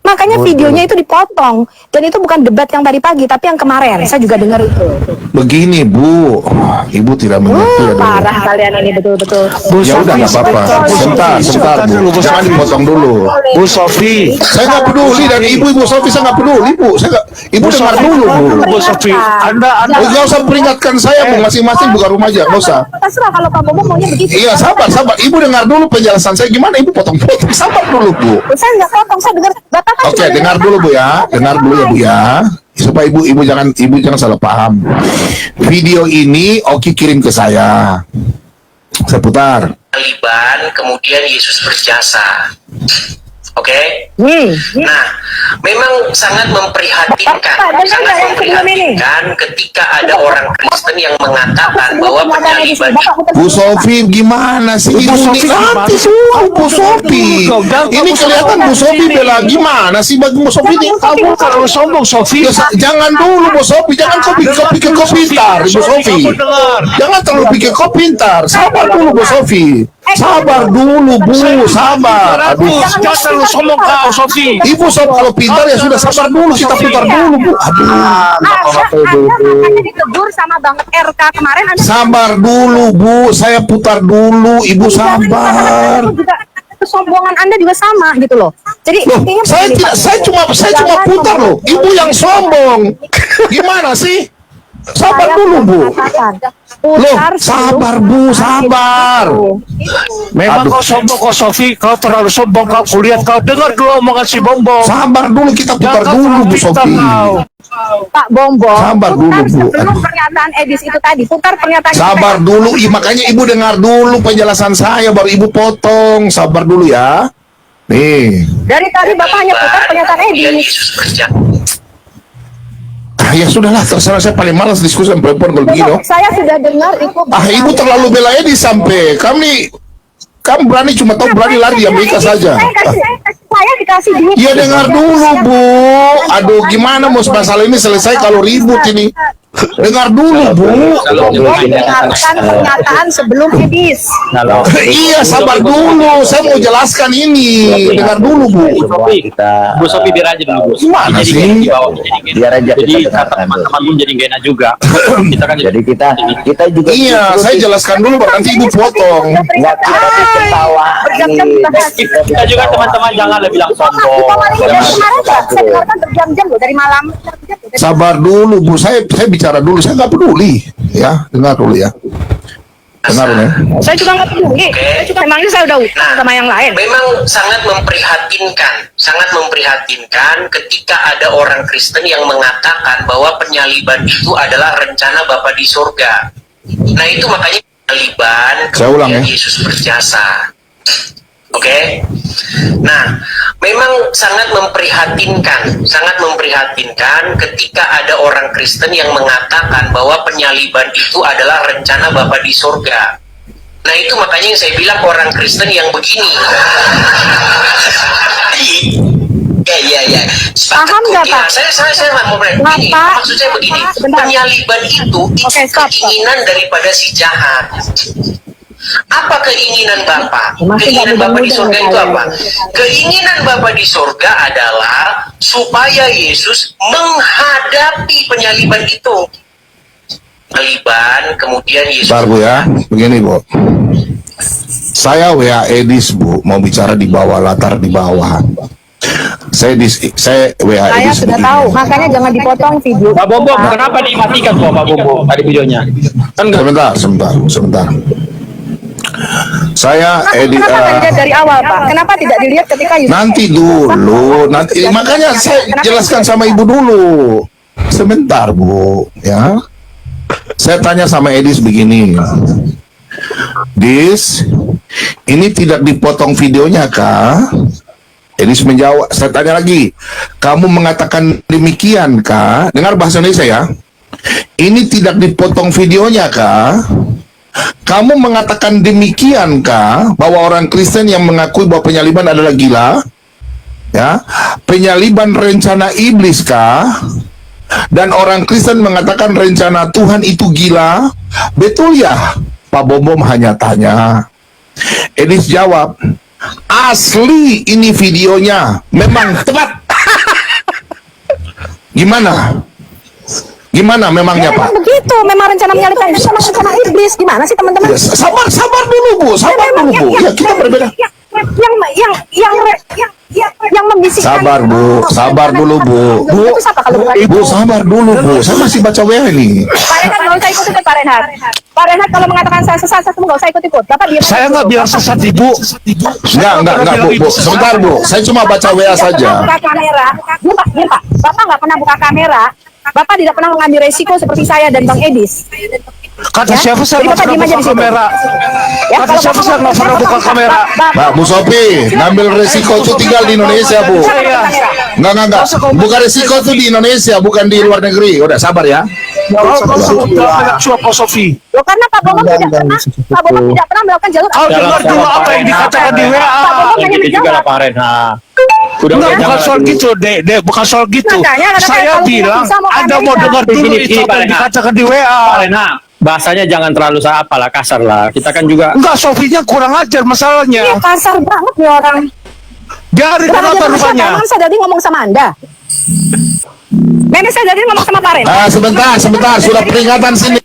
[SPEAKER 4] Makanya videonya itu dipotong. Dan itu bukan debat yang tadi pagi, tapi yang kemarin. Saya juga dengar itu.
[SPEAKER 1] Begini, Bu. Ibu tidak mengerti.
[SPEAKER 4] Parah kalian ini betul-betul.
[SPEAKER 1] Ya udah nggak apa-apa. Sebentar, Bu. Jangan dipotong dulu.
[SPEAKER 10] Bu Sofi.
[SPEAKER 1] Saya nggak peduli dan Ibu Sofi saya nggak peduli, Bu. Ibu dengar dulu, Bu.
[SPEAKER 10] Bu Sofi, Anda
[SPEAKER 1] nggak usah peringatkan saya, Bu. Masing-masing buka rumah aja, nggak usah.
[SPEAKER 4] Terserah kalau Pak Bobo maunya begitu.
[SPEAKER 1] Iya, sabar. Ibu dengar dulu penjelasan saya. Gimana Ibu potong-potong? Sabar dulu, Bu.
[SPEAKER 4] Saya nggak potong, saya dengar. Bapak kan
[SPEAKER 1] Oke, dengar dulu Bu ya, Bu ya, supaya ibu jangan salah paham. Video ini Oki kirim ke saya. Saya putar.
[SPEAKER 11] Taliban, kemudian Yesus berjasa. Oke? Nah, memang sangat memprihatinkan ketika ada orang Kristen yang mengatakan bahwa penyaliban
[SPEAKER 1] Bu Sofi gimana sih? Bu Sofi nanti suruh Bu Sofi. Ini kelihatan Bu Sofi bela gimana sih bagi Bu Sofi ini?
[SPEAKER 10] Kamu terlalu sombong, Sofi.
[SPEAKER 1] Jangan dulu Bu Sofi, jangan kau pikir kau pintar, Bu Sofi. Jangan terlalu pikir kau pintar. Sabar dulu Bu Sofi. Sabar dulu Bu, sabar. Aduh,
[SPEAKER 10] jangan terlalu sombong kau, Sofi.
[SPEAKER 1] Ibu Sofi kalau pintar ya sudah, sabar dulu, kita putar dulu Bu. Aduh.
[SPEAKER 4] Anda ditegur sama Bang RK kemarin.
[SPEAKER 1] Sabar dulu Bu, saya putar dulu, Ibu sabar.
[SPEAKER 4] Kesombongan Anda juga sama gitu loh. Jadi
[SPEAKER 1] loh, saya cuma putar loh. Ibu yang sombong. Gimana sih? Sabar dulu Bu. Loh, sabar Bu, sabar.
[SPEAKER 10] Memang kau sombong kau, Sofi. Kau terlalu sombong kau. Kulihat kau, dengar dulu omongan si Bombong.
[SPEAKER 1] Sabar dulu, kita putar dulu Bu Sofi.
[SPEAKER 4] Pak Bombong,
[SPEAKER 1] sabar dulu Bu.
[SPEAKER 4] Sebelum pernyataan Edis itu tadi, putar pernyataan.
[SPEAKER 1] Sabar dulu, makanya Ibu dengar dulu penjelasan saya, baru Ibu potong. Sabar dulu ya. Nih.
[SPEAKER 4] Dari tadi Bapak hanya putar pernyataan Edis.
[SPEAKER 1] Ya sudahlah, terserah, saya paling malas diskusi sama perempuan kalau begini.
[SPEAKER 4] Saya sudah dengar itu.
[SPEAKER 1] Ibu terlalu bela Edis sampai kamu berani cuma tahu berani lari di Amerika saja.
[SPEAKER 4] Saya dikasih duit.
[SPEAKER 1] Ya dengar dulu Bu. Aduh, gimana mau masalah ini selesai kalau ribut ini? Dengar dulu Bu.
[SPEAKER 4] Dengarkan pernyataan sebelum Edis.
[SPEAKER 1] Iya, sabar dulu. Saya mau jelaskan ini. Dengar dulu Bu.
[SPEAKER 17] Bu Sofi biar aja dulu Bu.
[SPEAKER 1] Gimana sih?
[SPEAKER 17] Biar aja. Jadi teman-teman pun jadi gak enak juga. Kita kan
[SPEAKER 3] jadi kita juga.
[SPEAKER 1] Iya, saya jelaskan dulu baru nanti Ibu potong.
[SPEAKER 17] Kita juga teman-teman jangan bilang sombong.
[SPEAKER 4] Saya dengarkan berjam-jam loh dari malam.
[SPEAKER 1] Sabar dulu Bu, saya bicara dulu, saya nggak peduli ya, dengar dulu ya. Dengar ya.
[SPEAKER 4] Saya juga nggak peduli. Memangnya saya udah utang sama yang lain.
[SPEAKER 11] Memang sangat memprihatinkan ketika ada orang Kristen yang mengatakan bahwa penyaliban itu adalah rencana Bapa di surga. Nah itu makanya penyaliban kemudian Yesus berjasa. Oke. Nah, memang sangat memprihatinkan ketika ada orang Kristen yang mengatakan bahwa penyaliban itu adalah rencana Bapa di surga. Nah, itu makanya yang saya bilang orang Kristen yang begini. Iya.
[SPEAKER 4] Paham nggak, Pak?
[SPEAKER 11] Saya mau begini.
[SPEAKER 4] Kenapa?
[SPEAKER 11] Maksud saya begini.
[SPEAKER 4] Sebentar.
[SPEAKER 11] Penyaliban itu keinginan daripada si jahat. Apa keinginan Bapak? Keinginan Bapak di surga itu apa? Keinginan Bapak di surga adalah supaya Yesus menghadapi penyaliban itu. Penyaliban, kemudian Yesus.
[SPEAKER 1] Bentar Bu ya, begini Bu. Saya WA Edis Bu, mau bicara di bawah, latar di bawah. Saya WA
[SPEAKER 4] Saya
[SPEAKER 1] Edis
[SPEAKER 4] sudah
[SPEAKER 1] begini.
[SPEAKER 4] tahu, makanya jangan dipotong video.
[SPEAKER 17] Pak Bombom, kenapa dimatikan kok Pak Bombom tadi videonya? Kan
[SPEAKER 1] Sebentar. Saya edit.
[SPEAKER 4] Kenapa nggak dilihat dari awal, Pak? Kenapa tidak dilihat ketika Yusuf?
[SPEAKER 1] Nanti dulu, makanya saya jelaskan sama Ibu dulu. Sebentar Bu, ya. Saya tanya sama Edis begini. Dis, ini tidak dipotong videonya kah? Edis menjawab, saya tanya lagi, kamu mengatakan demikian kah? Dengar bahasa Indonesia ya. Ini tidak dipotong videonya kah? Kamu mengatakan demikian kah? Bahwa orang Kristen yang mengakui bahwa penyaliban adalah gila? Ya, penyaliban rencana iblis kah? Dan orang Kristen mengatakan rencana Tuhan itu gila? Betul ya? Pak Bombom hanya tanya. Edis jawab, asli ini videonya, memang tepat. Gimana memangnya Pak?
[SPEAKER 4] Begitu, memang rencana menyalibkan itu sama rencana iblis. Gimana sih teman-teman?
[SPEAKER 1] Ya, sabar dulu Bu, Ya, kita berbeda.
[SPEAKER 4] Yang membisikkan.
[SPEAKER 1] Sabar dulu Bu.
[SPEAKER 4] Itu siapa kalau bukan
[SPEAKER 1] Ibu sabar dulu Bu, saya masih baca WA ini.
[SPEAKER 4] Pak Renhard nggak usah ikut Pak Renhard. Pak Renhard kalau mengatakan saya sesat, saya nggak usah ikut. Bapak diam.
[SPEAKER 10] Saya nggak bilang sesat Ibu.
[SPEAKER 1] Enggak Bu. Sebentar Bu, saya cuma baca WA saja.
[SPEAKER 4] Buka kamera. Diam Pak. Bapak nggak pernah buka kamera. Bapak tidak pernah mengambil resiko seperti saya dan Bang Edis.
[SPEAKER 10] Kata siapa saya nggak pernah buka kamera? Kata siapa saya nggak pernah buka kamera?
[SPEAKER 1] Mbak Bu Sofi, ngambil resiko itu tinggal di Indonesia Bu. Enggak. Bukan resiko itu di Indonesia, bukan di luar negeri. Udah sabar ya.
[SPEAKER 10] Sofi.
[SPEAKER 4] Loh, karena Pak Bombom tidak pernah melakukan jalur.
[SPEAKER 10] Kau dengar dulu apa yang dikatakan di WA.
[SPEAKER 17] gitu juga lah Pak Renhard.
[SPEAKER 10] Bukan soal gitu, Dek, bukan soal gitu. Saya bilang, Anda mau dengar dulu itu apa yang dikatakan di WA.
[SPEAKER 17] Pak Renhard, bahasanya jangan terlalu kasar lah. Kita kan juga.
[SPEAKER 10] Enggak, Sofinya kurang ajar masalahnya.
[SPEAKER 4] Iya, kasar banget nih orang.
[SPEAKER 10] Biarin apa rupanya.
[SPEAKER 4] Memang saya tadi ngomong sama Anda. Memang saya tadi ngomong sama Pak Renhard.
[SPEAKER 1] Sebentar, sudah peringatan sini.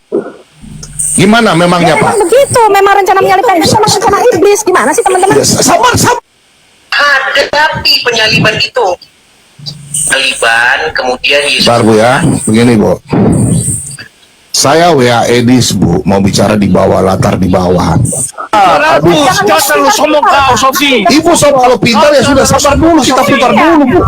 [SPEAKER 1] Gimana memangnya Pak?
[SPEAKER 4] Begitu, memang rencana menyalibkan itu sama rencana iblis. Gimana sih teman-teman?
[SPEAKER 1] Sabar.
[SPEAKER 11] Hadapi penyaliban itu. Penyaliban, kemudian Yesus.
[SPEAKER 1] Bentar Bu ya, begini Bu. Saya WA Edis Bu, mau bicara di bawah, latar di bawah.
[SPEAKER 10] Jangan terlalu sombong kau, Sofi.
[SPEAKER 1] Ibu kalau pintar ya sudah, sabar dulu, kita putar dulu Bu.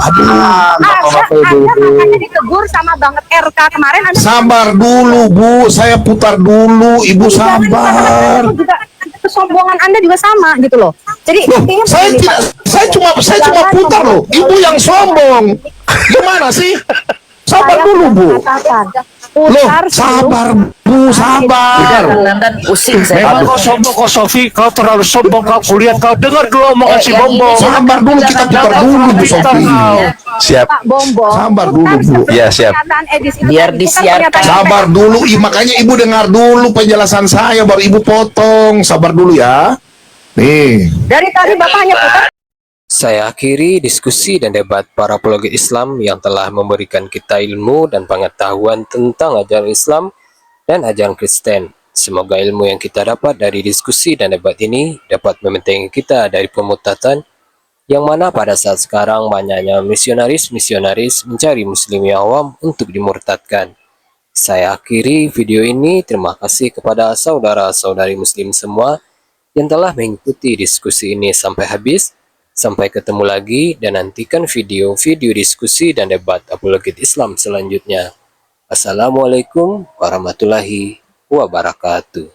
[SPEAKER 4] Makanya ditegur sama banget RK kemarin.
[SPEAKER 1] Sabar dulu Bu, saya putar dulu, Ibu sabar.
[SPEAKER 4] Kesombongan Anda juga sama gitu loh. Jadi intinya
[SPEAKER 1] saya cuma putar loh. Ibu yang sombong. Gimana sih? Sabar dulu Bu. Loh, sabar Bu, sabar.
[SPEAKER 16] Pusing
[SPEAKER 10] Memang kau sombong kau Sofi, kau terlalu sombong kau kulihat kau dengar dulu omongan si Bombom.
[SPEAKER 1] Sabar dulu, kita putar dulu Bu Sofi.
[SPEAKER 15] Siap.
[SPEAKER 4] Pak Bombom.
[SPEAKER 1] Sabar dulu Bu.
[SPEAKER 15] Ya, siap.
[SPEAKER 16] Biar disiarkan.
[SPEAKER 1] Sabar dulu, makanya Ibu dengar dulu penjelasan saya baru Ibu potong. Sabar dulu ya. Nih.
[SPEAKER 4] Dari tadi Bapak hanya putar.
[SPEAKER 5] Saya akhiri diskusi dan debat para apologet Islam yang telah memberikan kita ilmu dan pengetahuan tentang ajaran Islam dan ajaran Kristen. Semoga ilmu yang kita dapat dari diskusi dan debat ini dapat membentengi kita dari pemutatan yang mana pada saat sekarang banyaknya misionaris mencari muslim yang awam untuk dimurtadkan. Saya akhiri video ini. Terima kasih kepada saudara-saudari muslim semua yang telah mengikuti diskusi ini sampai habis. Sampai ketemu lagi dan nantikan video-video diskusi dan debat apologet Islam selanjutnya. Assalamualaikum warahmatullahi wabarakatuh.